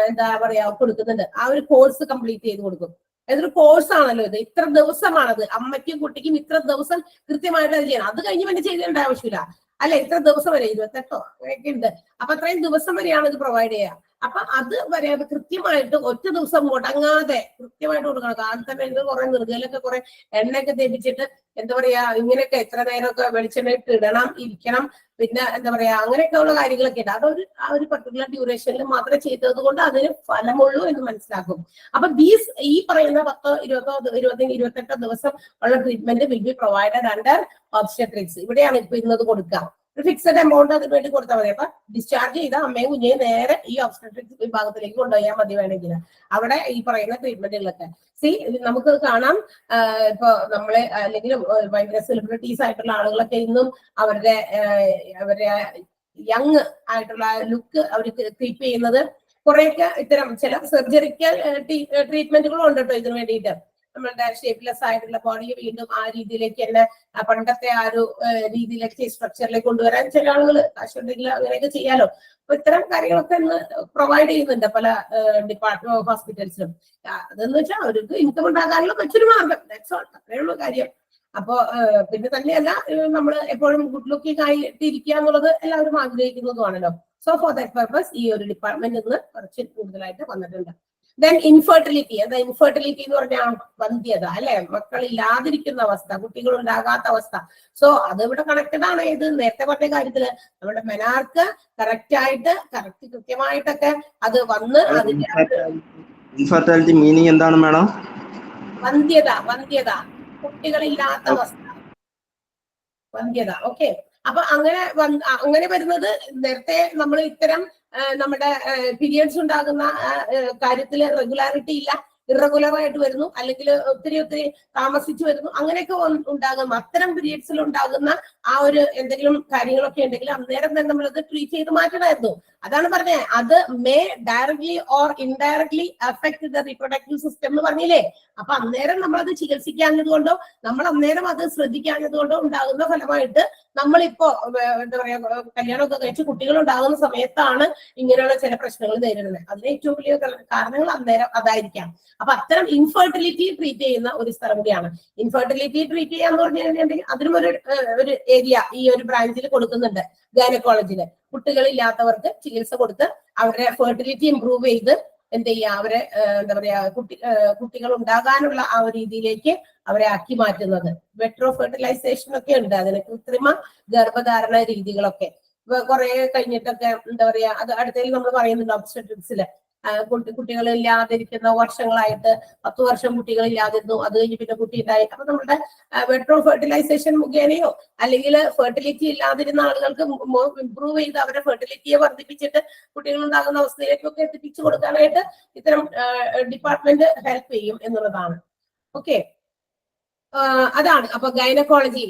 എന്താ പറയാ കൊടുക്കുന്നുണ്ട്. ആ ഒരു കോഴ്സ് കംപ്ലീറ്റ് ചെയ്ത് കൊടുക്കും. അതൊരു കോഴ്സ് ആണല്ലോ ഇത്, ഇത്ര ദിവസമാണത്. അമ്മയ്ക്കും കുട്ടിക്കും ഇത്ര ദിവസം കൃത്യമായിട്ട് അത് ചെയ്യണം. അത് കഴിഞ്ഞ് പിന്നെ ചെയ്തേണ്ട ആവശ്യമില്ല അല്ലെ, ഇത്ര ദിവസം വരെ 28 അങ്ങനെയൊക്കെ ഉണ്ട്. അപ്പൊ അത്രയും ദിവസം വരെയാണ് ഇത് പ്രൊവൈഡ് ചെയ്യുക. അപ്പൊ അത് വരെ അത് കൃത്യമായിട്ട് ഒറ്റ ദിവസം മുടങ്ങാതെ കൃത്യമായിട്ട് കൊടുക്കണം. കാലത്തെ വേണ്ടി കുറെ നിർഗലൊക്കെ കുറെ എണ്ണയൊക്കെ തേപ്പിച്ചിട്ട് എന്താ പറയാ ഇങ്ങനെയൊക്കെ എത്ര നേരമൊക്കെ വെളിച്ചെണ്ണ ഇട്ട് ഇടണം, ഇരിക്കണം, പിന്നെ എന്താ പറയാ അങ്ങനെയൊക്കെ ഉള്ള കാര്യങ്ങളൊക്കെ ഉണ്ട്. അതൊരു ആ ഒരു പർട്ടിക്കുലർ ഡ്യൂറേഷനിൽ മാത്രമേ ചെയ്തത് കൊണ്ട് അതിന് ഫലമുള്ളൂ എന്ന് മനസ്സിലാക്കും. അപ്പൊ ഈ പറയുന്ന 10, 20, 25, 28 ദിവസം ഉള്ള treatment will be provided under obstetrics. ഇവിടെയാണ് ഇപ്പൊ ഇന്നത് കൊടുക്കുക. ഒരു ഫിക്സഡ് എമൗണ്ട് അതിന് വേണ്ടി കൊടുത്താൽ മതി. അപ്പൊ ഡിസ്ചാർജ് ചെയ്ത അമ്മയും കുഞ്ഞിയും നേരെ ഈ ഒബ്സ്റ്റെട്രിക്സ് വിഭാഗത്തിലേക്ക് കൊണ്ടുപോയാൽ മതി വേണമെങ്കിൽ. അവിടെ ഈ പറയുന്ന ട്രീറ്റ്മെന്റുകളൊക്കെ നമുക്ക് കാണാം. ഇപ്പൊ നമ്മളെ അല്ലെങ്കിൽ ഭയങ്കര സെലിബ്രിറ്റീസ് ആയിട്ടുള്ള ആളുകളൊക്കെ ഇന്നും അവരുടെ യങ് ആയിട്ടുള്ള ലുക്ക് അവർ കീപ്പ് ചെയ്യുന്നത് കുറെയൊക്കെ ഇത്തരം ചില സർജറിക്കൽ ട്രീറ്റ്മെന്റുകളും ഉണ്ട് കേട്ടോ ഇതിനു വേണ്ടിയിട്ട്. നമ്മളുടെ ഷേപ്പ്ലെസ് ആയിട്ടുള്ള ബോഡി വീണ്ടും ആ രീതിയിലേക്ക് തന്നെ പണ്ടത്തെ ആ ഒരു രീതിയിലേക്ക് സ്ട്രക്ചറിലേക്ക് കൊണ്ടുവരാൻ ചില ആളുകൾ കാശുണ്ടെങ്കിൽ അങ്ങനെയൊക്കെ ചെയ്യാലോ. അപ്പൊ ഇത്തരം കാര്യങ്ങളൊക്കെ ഇന്ന് പ്രൊവൈഡ് ചെയ്യുന്നുണ്ട് പല ഡിപ്പാർട്ട്മെന്റ് ഹോസ്പിറ്റൽസിലും. അതെന്ന് വെച്ചാൽ അവർക്ക് ഇൻകം ഉണ്ടാകാനുള്ള മറ്റൊരു മാർഗം. അത്രയുള്ള കാര്യം. അപ്പോ പിന്നെ തന്നെയല്ല നമ്മൾ എപ്പോഴും ഗുഡ് ലുക്കിംഗ് ആയിട്ട് ഇരിക്കുക എന്നുള്ളത് എല്ലാവരും ആഗ്രഹിക്കുന്നതുമാണല്ലോ. സോ ഫോർ ദാറ്റ് പർപ്പസ് ഈ ഒരു ഡിപ്പാർട്ട്മെന്റ് ഇന്ന് കുറച്ച് കൂടുതലായിട്ട് വന്നിട്ടുണ്ട്. Then infertility. എന്താ ഇൻഫെർട്ടിലിറ്റി എന്ന് പറഞ്ഞാൽ വന്ധ്യത അല്ലെ, മക്കളില്ലാതിരിക്കുന്ന അവസ്ഥ, കുട്ടികൾ ഉണ്ടാകാത്ത അവസ്ഥ. സോ അത് ഇവിടെ കണക്റ്റഡ് ആണ്. ഇത് നേരത്തെ പറഞ്ഞ കാര്യത്തില് നമ്മുടെ മെനാർക്ക് കൃത്യമായിട്ടൊക്കെ അത് വന്ന് അതിന്റെ ഇൻഫെർട്ടിലിറ്റി മീനിങ് എന്താണ് മാഡം? വന്ധ്യത കുട്ടികളില്ലാത്ത അവസ്ഥ, വന്ധ്യത. ഓക്കെ. അപ്പൊ അങ്ങനെ വരുന്നത് നേരത്തെ നമ്മൾ ഇത്തരം നമ്മുടെ പീരിയഡ്സ് ഉണ്ടാകുന്ന കാര്യത്തിൽ റെഗുലാരിറ്റി ഇല്ല, ഇറഗുലർ ആയിട്ട് വരുന്നു, അല്ലെങ്കിൽ ഒത്തിരി താമസിച്ചു വരുന്നു, അങ്ങനെയൊക്കെ ഉണ്ടാകും. അത്തരം പീരിയഡ്സിൽ ഉണ്ടാകുന്ന ആ ഒരു എന്തെങ്കിലും കാര്യങ്ങളൊക്കെ ഉണ്ടെങ്കിൽ അന്നേരം തന്നെ നമ്മളത് ട്രീറ്റ് ചെയ്ത് മാറ്റണമായിരുന്നു. അതാണ് പറഞ്ഞത്. അത് may directly or indirectly affect the reproductive system എന്ന് പറഞ്ഞില്ലേ. അപ്പൊ അന്നേരം നമ്മളത് ചികിത്സിക്കാഞ്ഞത് കൊണ്ടോ നമ്മൾ അന്നേരം അത് ശ്രദ്ധിക്കാഞ്ഞത് കൊണ്ടോ ഉണ്ടാകുന്ന ഫലമായിട്ട് നമ്മളിപ്പോ എന്താ പറയാ കല്യാണമൊക്കെ കഴിച്ച് കുട്ടികൾ ഉണ്ടാകുന്ന സമയത്താണ് ഇങ്ങനെയുള്ള ചില പ്രശ്നങ്ങൾ നേരിടുന്നത്. അതിന് ഏറ്റവും വലിയ കാരണങ്ങൾ അന്നേരം അതായിരിക്കാം. അപ്പൊ അത്തരം ഇൻഫെർട്ടിലിറ്റി ട്രീറ്റ് ചെയ്യുന്ന ഒരു സ്ഥലം കൂടിയാണ്. ഇൻഫെർട്ടിലിറ്റി ട്രീറ്റ് ചെയ്യാന്ന് പറഞ്ഞു കഴിഞ്ഞിട്ടുണ്ടെങ്കിൽ അതിനും ഒരു ഏരിയ ഈ ഒരു ബ്രാഞ്ചിൽ കൊടുക്കുന്നുണ്ട്. ഗൈനക്കോളജിയില് കുട്ടികളില്ലാത്തവർക്ക് ചികിത്സ കൊടുത്ത് അവരുടെ ഫെർട്ടിലിറ്റി ഇംപ്രൂവ് ചെയ്ത് എന്ത് ചെയ്യുക, അവരെ എന്താ പറയാ കുട്ടികൾ ഉണ്ടാകാനുള്ള ആ ഒരു രീതിയിലേക്ക് അവരെ ആക്കി മാറ്റുന്നത്. വെട്രോ ഫെർട്ടിലൈസേഷൻ ഒക്കെ ഉണ്ട്. അതിന് കൃത്രിമ ഗർഭധാരണ രീതികളൊക്കെ കുറെ കഴിഞ്ഞിട്ടൊക്കെ എന്താ പറയാ അത് അടുത്തതിൽ നമ്മൾ പറയുന്നുണ്ട് ഒബ്സ്റ്റെട്രിക്സില്. കുട്ടികൾ ഇല്ലാതിരിക്കുന്ന വർഷങ്ങളായിട്ട് 10 വർഷം കുട്ടികൾ ഇല്ലാതിരുന്നു, അത് കഴിഞ്ഞ് പിന്നെ കുട്ടി ഉണ്ടായി. അപ്പൊ നമ്മുടെ മെട്രോ ഫെർട്ടിലൈസേഷൻ മുഖേനയോ അല്ലെങ്കിൽ ഫെർട്ടിലിറ്റി ഇല്ലാതിരുന്ന ആളുകൾക്ക് ഇംപ്രൂവ് ചെയ്ത് അവരെ ഫെർട്ടിലിറ്റിയെ വർദ്ധിപ്പിച്ചിട്ട് കുട്ടികൾ ഉണ്ടാകുന്ന അവസ്ഥയിലേക്കൊക്കെ എത്തിപ്പിച്ചു കൊടുക്കാനായിട്ട് ഇത്തരം ഡിപ്പാർട്ട്മെന്റ് ഹെൽപ്പ് ചെയ്യും എന്നുള്ളതാണ്. ഓക്കെ, അതാണ്. അപ്പൊ ഗൈനക്കോളജി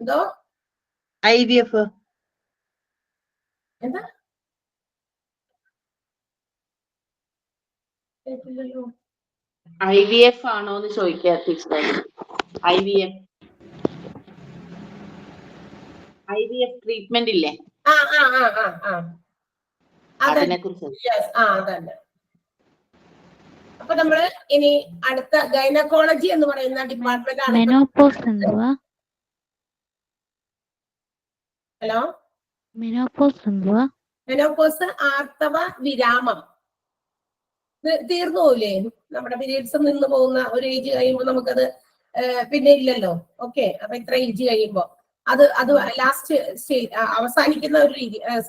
എന്തോ IVF എന്താ കേട്ടില്ലല്ലോ. IVF ആണോന്ന് ചോദിക്കാം ടീച്ചറെ. IVF ട്രീറ്റ്മെന്റ് ഇല്ലേ, അതിനെ കുറിച്ച്. അതന്നെ. അപ്പൊ നമ്മള് ഇനി അടുത്ത ഗൈനക്കോളജി എന്ന് പറയുന്ന ഡിപ്പാർട്ട്മെന്റ് ആണ്. മെനോപോസ് എന്തുവാ? ഹലോ, മെനോപോസ് എന്തുവാ? മെനോപോസ് ആർത്തവ വിരാമം. തീർന്നു പോയില്ലേ? നമ്മുടെ പീരീഡ്സ് നിന്ന് പോകുന്ന ഒരു ഏജ് കഴിയുമ്പോൾ നമുക്കത് പിന്നെ ഇല്ലല്ലോ. ഓക്കെ, അപ്പൊ ഇത്ര ഏജ് കഴിയുമ്പോ അത് ലാസ്റ്റ് അവസാനിക്കുന്ന ഒരു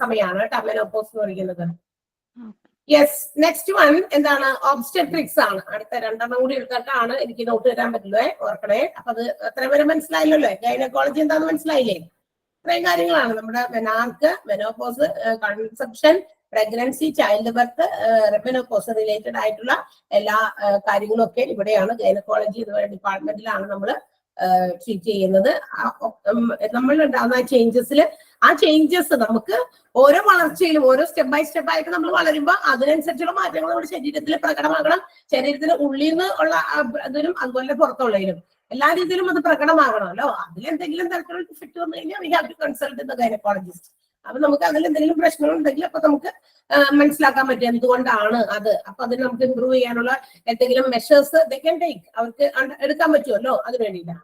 സമയമാണ് കേട്ടോ മെനോപോസ് എന്ന് പറയുന്നത്. യെസ്, നെക്സ്റ്റ് വൺ എന്താണ്? ഒബ്സ്റ്റട്രിക്സ് ആണ്. അടുത്ത 2 കൂടി എടുത്തിട്ടാണ് എനിക്ക് നോട്ട് തരാൻ പറ്റുള്ളൂ, ഓർക്കണേ. അപ്പൊ അത് അത്ര വരെ മനസ്സിലായില്ലല്ലോ. ഗൈനക്കോളജി എന്താന്ന് മനസ്സിലായില്ലേ? ഇത്രയും കാര്യങ്ങളാണ് നമ്മുടെ menarche, menopause, conception, pregnancy, child birth, menopause related ആയിട്ടുള്ള എല്ലാ കാര്യങ്ങളും ഒക്കെ ഇവിടെയാണ് ഗൈനക്കോളജി എന്ന ഡിപ്പാർട്ട്മെന്റിലാണ് നമ്മൾ ട്രീറ്റ് ചെയ്യുന്നത്. നമ്മൾ ഉണ്ടാകുന്ന ചേഞ്ചസിൽ ആ ചേഞ്ചസ് നമുക്ക് ഓരോ വളർച്ചയിലും ഓരോ സ്റ്റെപ്പ് ബൈ സ്റ്റെപ്പ് ആയിട്ട് നമ്മൾ വളരുമ്പോൾ അതിനനുസരിച്ചുള്ള മാറ്റങ്ങൾ നമ്മുടെ ശരീരത്തിൽ പ്രകടമാകണം. ശരീരത്തിന് ഉള്ളിൽ നിന്ന് ഉള്ള ഇതിലും അതുപോലെ പുറത്തുള്ളതിലും എല്ലാ രീതിയിലും അത് പ്രകടമാകണമല്ലോ. അതിലെന്തെങ്കിലും തരത്തിലുള്ള ഇഫക്റ്റ് വന്നു കഴിഞ്ഞാൽ we have to consult the gynaecologist. അപ്പൊ നമുക്ക് അതിൽ എന്തെങ്കിലും പ്രശ്നങ്ങൾ ഉണ്ടെങ്കിൽ അപ്പൊ നമുക്ക് മനസ്സിലാക്കാൻ പറ്റും എന്തുകൊണ്ടാണ് അത്. അപ്പൊ അതിന് നമുക്ക് ഇമ്പ്രൂവ് ചെയ്യാനുള്ള എന്തെങ്കിലും മെഷേഴ്സ് ദേ ക്യാൻ ടേക്ക്, അവർക്ക് എടുക്കാൻ പറ്റുമല്ലോ, അത് വേണ്ടിയിട്ടാണ്.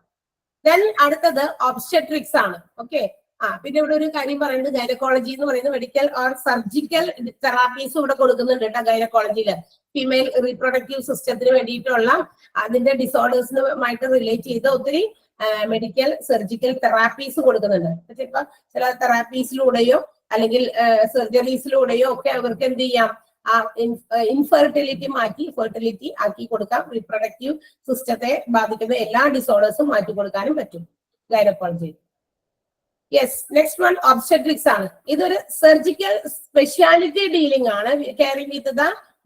ദെൻ അടുത്തത് ഒബ്സ്റ്റട്രിക്സ് ആണ്. ഓക്കെ, പിന്നെ ഇവിടെ ഒരു കാര്യം പറയുന്നത് ഗൈനക്കോളജി എന്ന് പറയുന്നത് മെഡിക്കൽ ഓർ സർജിക്കൽ തെറാപ്പീസ് ഇവിടെ കൊടുക്കുന്നുണ്ട് കേട്ടോ ഗൈനക്കോളജിയില്. ഫീമെയിൽ റീപ്രൊഡക്റ്റീവ് സിസ്റ്റത്തിന് വേണ്ടിയിട്ടുള്ള അതിന്റെ ഡിസോർഡേഴ്സുമായിട്ട് റിലേറ്റ് ചെയ്ത ഒത്തിരി മെഡിക്കൽ സർജിക്കൽ തെറാപ്പീസ് കൊടുക്കുന്നുണ്ട്. ഇപ്പൊ ചില തെറാപ്പീസിലൂടെയോ അല്ലെങ്കിൽ സർജറീസിലൂടെയോ ഒക്കെ അവർക്ക് എന്ത് ചെയ്യാം, ആ ഇൻഫെർട്ടിലിറ്റി മാറ്റി ഫെർട്ടിലിറ്റി ആക്കി കൊടുക്കാം. റീപ്രൊഡക്റ്റീവ് സിസ്റ്റത്തെ ബാധിക്കുന്ന എല്ലാ ഡിസോർഡേഴ്സും മാറ്റി കൊടുക്കാനും പറ്റും gynaecology. Yes, next one obstetrics ആണ്. ഇതൊരു സർജിക്കൽ സ്പെഷ്യാലിറ്റി ഡീലിംഗ് ആണ്. Caring with the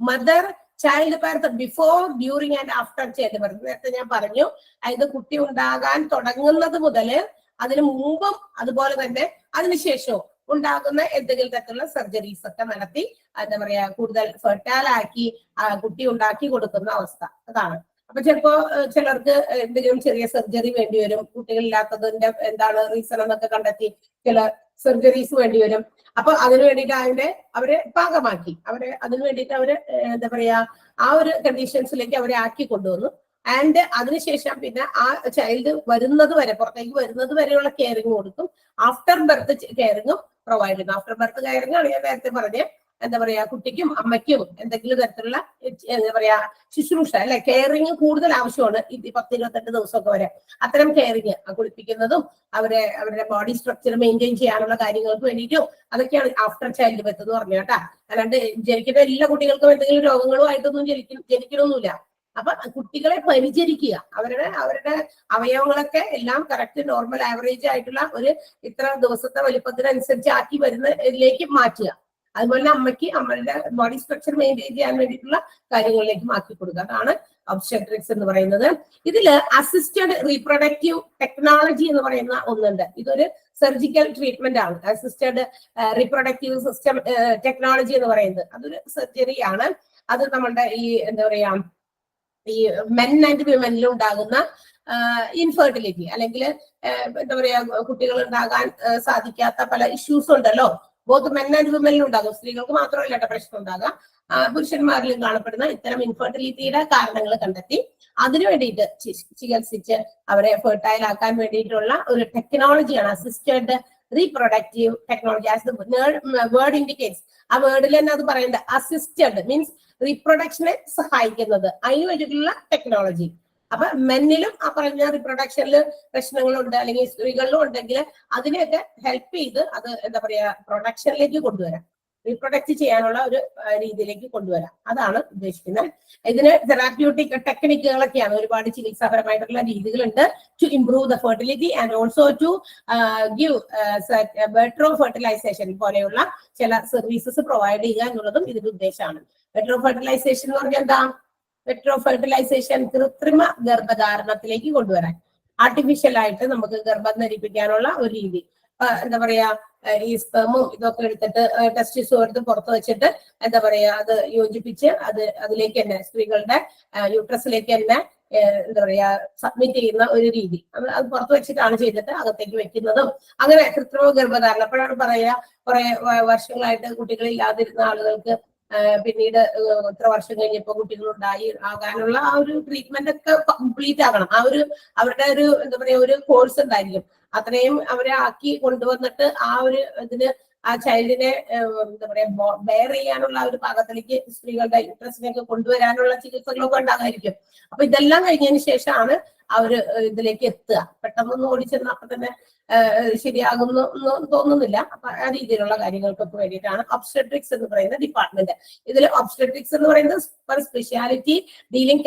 mother, child birth, before, during and after child birth. നേരത്തെ ഞാൻ പറഞ്ഞു, അതായത് കുട്ടി ഉണ്ടാകാൻ തുടങ്ങുന്നത് മുതൽ അതിന് മുമ്പും അതുപോലെ തന്നെ അതിനുശേഷവും ഉണ്ടാകുന്ന എന്തെങ്കിലും തരത്തിലുള്ള സർജറീസ് ഒക്കെ നടത്തി എന്താ പറയാ കൂടുതൽ ഫെർട്ടൈൽ ആക്കി കുട്ടി ഉണ്ടാക്കി കൊടുക്കുന്ന അവസ്ഥ അതാണ്. അപ്പൊ ചിലപ്പോ ചിലർക്ക് എന്തെങ്കിലും ചെറിയ സർജറി വേണ്ടി വരും. കുട്ടികളില്ലാത്തതിന്റെ എന്താണ് റീസൺ എന്നൊക്കെ കണ്ടെത്തി ചില സർജറീസ് വേണ്ടി വരും. അപ്പൊ അതിനു വേണ്ടിയിട്ട് അവരെ പാകമാക്കി അതിനു വേണ്ടിയിട്ട് എന്താ പറയാ ആ ഒരു കണ്ടീഷൻസിലേക്ക് അവരെ ആക്കി കൊണ്ടുവന്നു. ആൻഡ് അതിനുശേഷം പിന്നെ ആ ചൈൽഡ് വരുന്നത് വരെ, പുറത്തേക്ക് വരുന്നത് വരെയുള്ള കെയറിങ് കൊടുക്കും. ആഫ്റ്റർ ബർത്ത് കെയറിങ്ങും പ്രൊവൈഡ് ചെയ്യുന്നു. ആഫ്റ്റർ ബർത്ത് കെയറിങ് ആണ് ഞാൻ നേരത്തെ പറഞ്ഞ എന്താ പറയാ കുട്ടിക്കും അമ്മയ്ക്കും എന്തെങ്കിലും തരത്തിലുള്ള എന്താ പറയാ ശുശ്രൂഷ അല്ലെ, കെയറിങ് കൂടുതൽ ആവശ്യമാണ്. 10-28 ദിവസമൊക്കെ വരെ അത്തരം കെയറിങ്, കുളിപ്പിക്കുന്നതും അവരുടെ ബോഡി സ്ട്രക്ചർ മെയിൻറ്റെയിൻ ചെയ്യാനുള്ള കാര്യങ്ങൾക്ക് വേണ്ടിയിട്ടും അതൊക്കെയാണ് ആഫ്റ്റർ ചൈൽഡ് ബർത്ത് എന്ന് പറഞ്ഞു കേട്ടാ. അല്ലാണ്ട് ജനിക്കുന്ന എല്ലാ കുട്ടികൾക്കും എന്തെങ്കിലും രോഗങ്ങളുമായിട്ടൊന്നും ജനിക്കണമൊന്നുമില്ല. അപ്പൊ കുട്ടികളെ പരിചരിക്കുക, അവരുടെ അവയവങ്ങളൊക്കെ എല്ലാം കറക്റ്റ് നോർമൽ ആവറേജ് ആയിട്ടുള്ള ഒരു ഇത്ര ദിവസത്തെ വലിപ്പത്തിനനുസരിച്ച് ആക്കി വരുന്നതിലേക്ക് മാറ്റുക. അതുപോലെ അമ്മയ്ക്ക് അമ്മയുടെ ബോഡി സ്ട്രക്ചർ മെയിൻറ്റെയിൻ ചെയ്യാൻ വേണ്ടിയിട്ടുള്ള കാര്യങ്ങളിലേക്ക് മാറ്റി കൊടുക്കുക. അതാണ് ഒബ്സ്റ്റട്രിക്സ് എന്ന് പറയുന്നത്. ഇതില് അസിസ്റ്റഡ് റീപ്രൊഡക്റ്റീവ് ടെക്നോളജി എന്ന് പറയുന്ന ഒന്നുണ്ട്. ഇതൊരു സർജിക്കൽ ട്രീറ്റ്മെന്റ് ആണ്. അസിസ്റ്റഡ് റീപ്രൊഡക്റ്റീവ് സിസ്റ്റം ടെക്നോളജി എന്ന് പറയുന്നത് അതൊരു സർജറി ആണ്. അത് നമ്മളുടെ ഈ എന്താ പറയാ ഈ മെൻ ആൻഡ് വിമനിലും ഉണ്ടാകുന്ന ഇൻഫെർട്ടിലിറ്റി അല്ലെങ്കിൽ എന്താ പറയാ കുട്ടികൾ ഉണ്ടാകാൻ സാധിക്കാത്ത പല ഇഷ്യൂസ് ഉണ്ടല്ലോ. ബോത്ത് മെൻ ആൻഡ് വിമനിലും ഉണ്ടാകും. സ്ത്രീകൾക്ക് മാത്രമല്ല പ്രശ്നം ഉണ്ടാകാം, പുരുഷന്മാരിലും കാണപ്പെടുന്ന ഇത്തരം ഇൻഫെർട്ടിലിറ്റിയുടെ കാരണങ്ങൾ കണ്ടെത്തി അതിനു വേണ്ടിയിട്ട് ചികിത്സിച്ച് അവരെ ഫെർട്ടൈൽ ആക്കാൻ വേണ്ടിയിട്ടുള്ള ഒരു ടെക്നോളജിയാണ് assisted reproductive technology. As the word indicates, ആ വേർഡിൽ തന്നെ അത് പറയേണ്ടത് അസിസ്റ്റഡ് മീൻസ് റീപ്രൊഡക്ഷനെ സഹായിക്കുന്നത്, അതിന് വേണ്ടിയിട്ടുള്ള ടെക്നോളജി. അപ്പൊ മെന്നിലും ആ പറഞ്ഞ റീപ്രൊഡക്ഷനിൽ പ്രശ്നങ്ങളുണ്ട് അല്ലെങ്കിൽ സ്ത്രീകളിലും ഉണ്ടെങ്കിൽ അതിനെയൊക്കെ ഹെൽപ്പ് ചെയ്ത് അത് എന്താ പറയാ പ്രൊഡക്ഷനിലേക്ക് കൊണ്ടുവരാം. റീപ്രൊഡക്റ്റ് ചെയ്യാനുള്ള ഒരു രീതിയിലേക്ക് കൊണ്ടുവരാം. അതാണ് ഉദ്ദേശിക്കുന്നത്. ഇതിന് തെറാപ്യൂട്ടിക് ടെക്നിക്കുകളൊക്കെയാണ്, ഒരുപാട് ചികിത്സാപരമായിട്ടുള്ള രീതികളുണ്ട് to improve the fertility and also to give better fertilisation പോലെയുള്ള ചില സർവീസസ് പ്രൊവൈഡ് ചെയ്യുക എന്നുള്ളതും ഇതിന്റെ ഉദ്ദേശമാണ്. ബെറ്റർ ഫെർട്ടിലൈസേഷൻ എന്ന് പറഞ്ഞാൽ എന്താ? ബെറ്റർ ഫെർട്ടിലൈസേഷൻ കൃത്രിമ ഗർഭധാരണത്തിലേക്ക് കൊണ്ടുവരാൻ, ആർട്ടിഫിഷ്യൽ ആയിട്ട് നമുക്ക് ഗർഭം ധരിപ്പിക്കാനുള്ള ഒരു രീതി. എന്താ പറയാ, ഈ സ്പെർമും ഇതൊക്കെ എടുത്തിട്ട് ടെസ്റ്റിസും എടുത്ത് പുറത്ത് വെച്ചിട്ട് എന്താ പറയാ അത് യോജിപ്പിച്ച് അതിലേക്ക് തന്നെ സ്ത്രീകളുടെ യൂട്രസിലേക്ക് തന്നെ എന്താ പറയാ സബ്മിറ്റ് ചെയ്യുന്ന ഒരു രീതി. അത് പുറത്ത് വെച്ചിട്ടാണ് ചെയ്തിട്ട് അകത്തേക്ക് വെക്കുന്നതും. അങ്ങനെ കൃത്രിമ ഗർഭധാരണം അപ്പോഴാണ് പറയാ കുറെ വർഷങ്ങളായിട്ട് കുട്ടികളില്ലാതിരുന്ന ആളുകൾക്ക് പിന്നീട് എത്ര വർഷം കഴിഞ്ഞപ്പോ കുട്ടികളുണ്ടായി ആകാനുള്ള ആ ഒരു ട്രീറ്റ്മെന്റ് ഒക്കെ കംപ്ലീറ്റ് ആകണം. അവരുടെ ഒരു എന്താ പറയാ ഒരു കോഴ്സ് ഉണ്ടായിരിക്കും. അത്രയും അവരെ ആക്കി കൊണ്ടുവന്നിട്ട് ആ ഒരു ഇതിന് ആ ചൈൽഡിനെ എന്താ പറയാ ബെയർ ചെയ്യാനുള്ള ഒരു പാകത്തിലേക്ക് സ്ത്രീകളുടെ യൂട്രസിലേക്ക് കൊണ്ടുവരാനുള്ള ചികിത്സകളൊക്കെ ഉണ്ടാകായിരിക്കും. അപ്പൊ ഇതെല്ലാം കഴിഞ്ഞതിന് ശേഷമാണ് അവര് ഇതിലേക്ക് എത്തുക. പെട്ടെന്നൊന്നും ഓടിച്ചെന്ന് അപ്പൊ തന്നെ ശരിയാകുന്നു തോന്നുന്നില്ല. അപ്പൊ ആ രീതിയിലുള്ള കാര്യങ്ങൾക്കൊക്കെ വേണ്ടിയിട്ടാണ് ഒബ്സ്റ്റട്രിക്സ് എന്ന് പറയുന്ന ഡിപ്പാർട്ട്മെന്റ്. ഇതിൽ ഒബ്സ്റ്റട്രിക്സ് എന്ന് പറയുന്നത് സൂപ്പർ സ്പെഷ്യാലിറ്റി ഡീലിംഗ്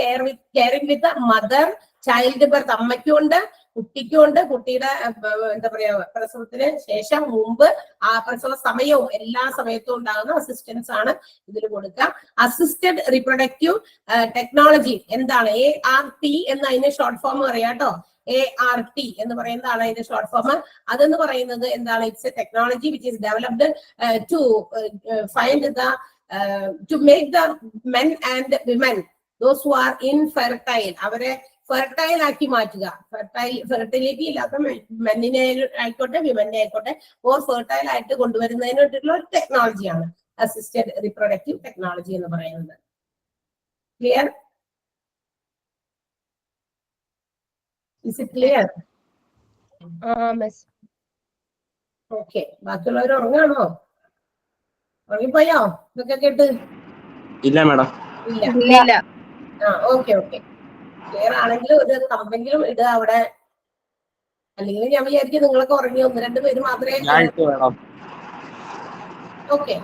കെയറിംഗ് വിത്ത് മദർ ചൈൽഡ് ബർത്ത്, അമ്മയ്ക്കുണ്ട് കുട്ടിക്കുണ്ട്. കുട്ടിയുടെ എന്താ പറയാ പ്രസവത്തിന് ശേഷം മുമ്പ് ആ പ്രസവ സമയവും എല്ലാ സമയത്തും ഉണ്ടാകുന്ന അസിസ്റ്റൻസ് ആണ് ഇതിൽ കൊടുക്കുക. അസിസ്റ്റഡ് റീപ്രൊഡക്റ്റീവ് ടെക്നോളജി എന്താണ്? ART എന്ന് അതിന്റെ ഷോർട്ട് ഫോം പറയാട്ടോ. ART എന്ന് പറയുന്നതാണ് അതിന്റെ ഷോർട്ട് ഫോം. അതെന്ന് പറയുന്നത് എന്താണ്? It's a technology which is developed to find the to make the men and women those who are infertile, അവരെ ഫെർട്ടൈൽ ആക്കി മാറ്റുക. ഫെർട്ടിലിറ്റി ഇല്ലാത്ത മെന്നിനെ ആയിക്കോട്ടെ വിമനെ ആയിക്കോട്ടെ ഓർ ഫെർട്ടൈൽ ആയിട്ട് കൊണ്ടുവരുന്നതിന് വേണ്ടിയിട്ടുള്ള ഒരു ടെക്നോളജിയാണ് അസിസ്റ്റഡ് റീപ്രൊഡക്റ്റീവ് ടെക്നോളജി എന്ന് പറയുന്നത്. Clear? Is it clear? Okay. ബാക്കിയുള്ളവർ ഉറങ്ങാണോ? ഉറങ്ങിപ്പോയോ ഇതൊക്കെ കേട്ട്? ഇല്ല മാഡം. ഇല്ല. ഓക്കെ. ക്ലിയർ ആണെങ്കിൽ ഒരു കമ്പെങ്കിലും ഇടുക അവിടെ. അല്ലെങ്കിൽ ഞാൻ വിചാരിക്കും നിങ്ങളൊക്കെ ഉറങ്ങി 1-2 പേര് മാത്രമേ. Okay,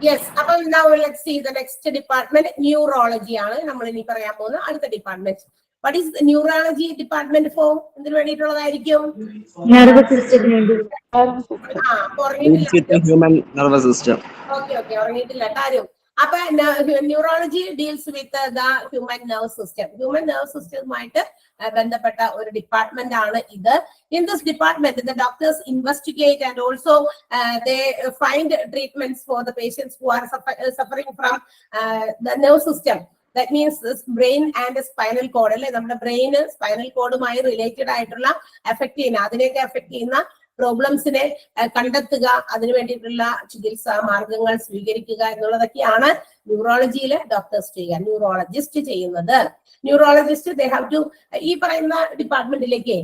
yes. അപ്പൊ now let's see the next department. Neurology ആണ് നമ്മൾ ഇനി പറയാൻ പോകുന്ന അടുത്ത department. What is the neurology department for? എന്തിനു വേണ്ടിയിട്ടുള്ളതായിരിക്കും? Human nervous system. ഓക്കെ, ഉറങ്ങിയിട്ടില്ല ആരും. അപ്പൊ neurology deals with the human nerve system. Human nerve സിസ്റ്റവുമായിട്ട് ബന്ധപ്പെട്ട ഒരു ഡിപ്പാർട്ട്മെന്റ് ആണ് ഇത്. In this department the doctors investigate and also they find treatments for the patients who are suffering from the nerve system. That means brain and spinal cord അല്ലെ, നമ്മുടെ ബ്രെയിന് spinal കോഡുമായി related ആയിട്ടുള്ള അതിനെയൊക്കെ effect ചെയ്യുന്ന പ്രോബ്ലംസിനെ കണ്ടെത്തുക, അതിനു വേണ്ടിയിട്ടുള്ള ചികിത്സാ മാർഗങ്ങൾ സ്വീകരിക്കുക എന്നുള്ളതൊക്കെയാണ് ന്യൂറോളജിയിലെ ഡോക്ടേഴ്സ് ചെയ്യുക, ന്യൂറോളജിസ്റ്റ് ചെയ്യുന്നത്. ന്യൂറോളജിസ്റ്റ് ദേ ഹാവ് ടു ഈ പറയുന്ന ഡിപ്പാർട്ട്മെന്റിലേക്ക്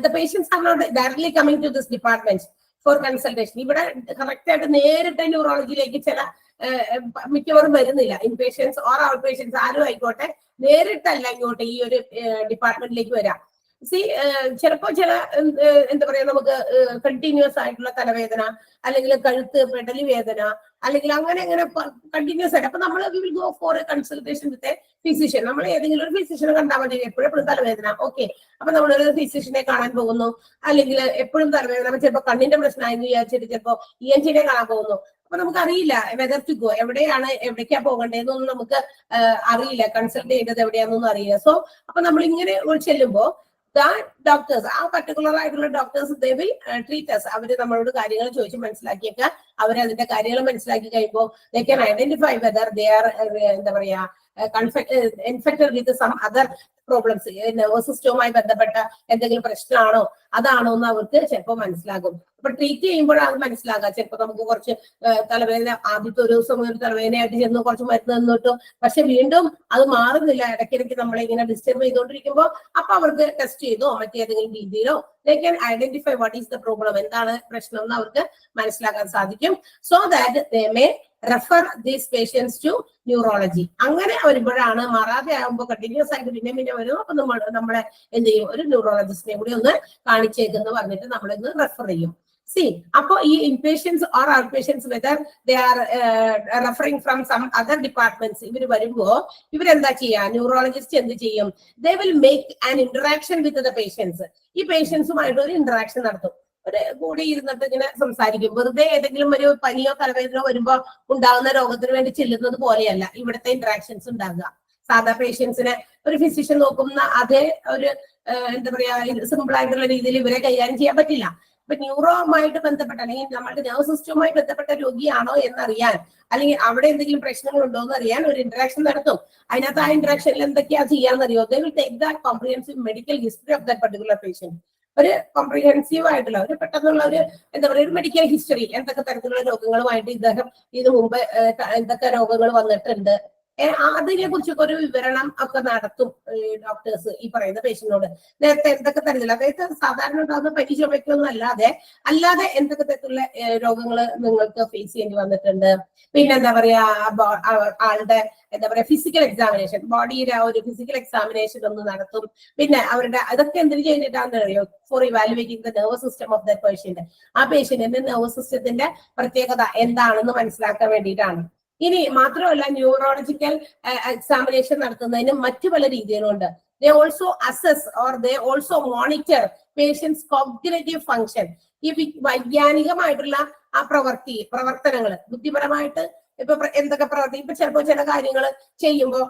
the patients are not directly coming to this department for consultation. ഇവിടെ കറക്റ്റ് ആയിട്ട് നേരിട്ട് ന്യൂറോളജിയിലേക്ക് ചില മിക്കവാറും വരുന്നില്ല. ഇൻപേഷ്യൻസ് ഓർ ഔട്ട് പേഷ്യൻസ് ആരും ആയിക്കോട്ടെ നേരിട്ടല്ല ഇങ്ങോട്ട് ഈ ഒരു ഡിപ്പാർട്ട്മെന്റിലേക്ക് വരാം. ചിലപ്പോ ചില എന്താ പറയാ നമുക്ക് കണ്ടിന്യൂസ് ആയിട്ടുള്ള തലവേദന, അല്ലെങ്കിൽ കഴുത്ത് പെടലി വേദന, അല്ലെങ്കിൽ അങ്ങനെ കണ്ടിന്യൂസ് ആയിട്ട്. അപ്പൊ നമ്മൾ will go for A consultation with a physician. നമ്മൾ ഏതെങ്കിലും ഒരു ഫിസിഷ്യനെ കണ്ടാൽ മതി. എപ്പോഴും തലവേദന, ഓക്കെ, അപ്പൊ നമ്മളൊരു ഫിസിഷ്യനെ കാണാൻ പോകുന്നു. അല്ലെങ്കിൽ എപ്പോഴും തലവേദന, ചിലപ്പോ കണ്ണിന്റെ പ്രശ്നമായെന്ന് വിചാരിച്ചിട്ട് ചിലപ്പോ ENT കാണാൻ പോകുന്നു. അപ്പൊ നമുക്കറിയില്ല വെദർ ടു ഗോ, എവിടേക്കാ പോകണ്ടേന്നൊന്നും നമുക്ക് അറിയില്ല. കൺസൾട്ട് ചെയ്യേണ്ടത് എവിടെയാണെന്നൊന്നും അറിയില്ല. സോ അപ്പൊ നമ്മൾ ഇങ്ങനെ ചെല്ലുമ്പോ ഡോക്ടേഴ്സ്, ആ പർട്ടിക്കുലർ ആയിട്ടുള്ള doctors they will treat us. അവര് നമ്മളോട് കാര്യങ്ങൾ ചോദിച്ച് മനസ്സിലാക്കിയൊക്കെ അവരതിന്റെ കാര്യങ്ങൾ മനസ്സിലാക്കി കഴിയുമ്പോൾ they can identify whether they are എന്താ പറയാ infected with some other problems, nervous സിസ്റ്റവുമായി ബന്ധപ്പെട്ട എന്തെങ്കിലും പ്രശ്നമാണോ അതാണോ എന്ന് അവർക്ക് ചിലപ്പോൾ മനസ്സിലാകും. അപ്പൊ ട്രീറ്റ് ചെയ്യുമ്പോഴാണ് മനസ്സിലാകുക. ചിലപ്പോൾ നമുക്ക് കുറച്ച് തലവേദന ആദ്യത്തെ ഒരു ദിവസം ഒരു തലവേദനയായിട്ട് ചെന്ന് കുറച്ച് മരുന്ന് തന്നിട്ടു, പക്ഷെ വീണ്ടും അത് മാറുന്നില്ല. ഇടയ്ക്കിടയ്ക്ക് നമ്മളെ ഇങ്ങനെ ഡിസ്റ്റർബ് ചെയ്തുകൊണ്ടിരിക്കുമ്പോൾ അപ്പൊ അവർക്ക് ടെസ്റ്റ് ചെയ്തോ മറ്റേതെങ്കിലും രീതിയിലോ they can identify what is the problem, എന്താണ് പ്രശ്നം എന്ന് അവർക്ക് മനസ്സിലാക്കാൻ സാധിക്കും. So that they may refer these patients to neurology. അങ്ങനെ വരുമ്പോഴാണ് മാറാതെ ആകുമ്പോൾ കണ്ടിന്യൂസ് ആയിട്ട് പിന്നെ വരും. അപ്പൊ നമ്മളെ എന്ത് ചെയ്യും, ഒരു ന്യൂറോളജിസ്റ്റിനെ കൂടി ഒന്ന് കാണിച്ചേക്കെന്ന് പറഞ്ഞിട്ട് നമ്മളിന്ന് റെഫർ ചെയ്യും. അപ്പൊ ഈ inpatients or outpatients whether they are referring from some other departments ഇവർ വരുമ്പോ ഇവരെന്താ ചെയ്യാ, ന്യൂറോളജിസ്റ്റ് എന്ത് ചെയ്യും, they will make an interaction with the patients. ഈ പേഷ്യൻസുമായിട്ട് ഒരു ഇന്ററാക്ഷൻ നടത്തും, ഒരു കൂടി ഇരുന്നിട്ട് ഇങ്ങനെ സംസാരിക്കും. വെറുതെ ഏതെങ്കിലും ഒരു പനിയോ തലവേദനയോ വരുമ്പോ ഉണ്ടാകുന്ന രോഗത്തിന് വേണ്ടി ചെല്ലുന്നത് പോലെയല്ല ഇവിടുത്തെ ഇന്ററാക്ഷൻസ് ഉണ്ടാകുക. സാധാ പേഷ്യൻസിനെ ഒരു ഫിസിഷ്യൻ നോക്കുന്ന അതേ ഒരു എന്താ പറയാ സിമ്പിൾ ആയിട്ടുള്ള രീതിയിൽ ഇവരെ കൈകാര്യം ചെയ്യാൻ പറ്റില്ല. ഇപ്പൊ ന്യൂറോയുമായിട്ട് ബന്ധപ്പെട്ട അല്ലെങ്കിൽ നമ്മുടെ നെർവ് സിസ്റ്റവുമായി ബന്ധപ്പെട്ട രോഗിയാണോ എന്നറിയാൻ, അല്ലെങ്കിൽ അവിടെ എന്തെങ്കിലും പ്രശ്നങ്ങൾ ഉണ്ടോ എന്ന് അറിയാൻ ഒരു ഇന്ററാക്ഷൻ നടത്തും. അതിനകത്ത് ആ ഇന്ററാക്ഷനിൽ എന്തൊക്കെയാ ചെയ്യാന്നറിയോ, they will take that comprehensive medical history of that particular patient. ഒരു കോംപ്രിഹെൻസീവ് ആയിട്ടുള്ള ഒരു പെട്ടെന്നുള്ള ഒരു എന്താ പറയുക ഒരു മെഡിക്കൽ ഹിസ്റ്ററി, എന്തൊക്കെ തരത്തിലുള്ള രോഗങ്ങളുമായിട്ട് ഇദ്ദേഹം ഇതിനു മുമ്പ് എന്തൊക്കെ രോഗങ്ങൾ വന്നിട്ടുണ്ട്, അതിനെ കുറിച്ചൊക്കെ ഒരു വിവരണം ഒക്കെ നടത്തും ഡോക്ടേഴ്സ് ഈ പറയുന്ന പേഷ്യന്റിനോട്. നേരത്തെ എന്തൊക്കെ തരത്തില്ല, അതായത് സാധാരണ ഉണ്ടാകുന്ന പനി ചുമയ്ക്കൊന്നും അല്ലാതെ എന്തൊക്കെ തരത്തിലുള്ള രോഗങ്ങൾ നിങ്ങൾക്ക് ഫേസ് ചെയ്യേണ്ടി വന്നിട്ടുണ്ട്. പിന്നെ എന്താ പറയാ ആളുടെ എന്താ പറയാ ഫിസിക്കൽ എക്സാമിനേഷൻ, ബോഡിയുടെ ഒരു ഫിസിക്കൽ എക്സാമിനേഷൻ ഒന്ന് നടത്തും. പിന്നെ അവരുടെ അതൊക്കെ എന്തിനു ചെയ്തിട്ടാണെന്ന് അറിയോ, for evaluating the nervous system of that patient. ആ പേഷ്യന്റിന്റെ നെർവസ് സിസ്റ്റത്തിന്റെ പ്രത്യേകത എന്താണെന്ന് മനസ്സിലാക്കാൻ വേണ്ടിയിട്ടാണ്. ഇനി മാത്രമല്ല ന്യൂറോളജിക്കൽ എക്സാമിനേഷൻ നടത്തുന്നതിന് മറ്റു പല രീതികളുണ്ട്. they also assess or they also monitor patients cognitive function. ഈ വൈജ്ഞാനികമായിട്ടുള്ള ആ പ്രവർത്തനങ്ങൾ ബുദ്ധിപരമായിട്ട് ഇപ്പൊ എന്തൊക്കെ പ്രവർത്തി ഇപ്പൊ ചിലപ്പോ ചില കാര്യങ്ങൾ ചെയ്യുമ്പോ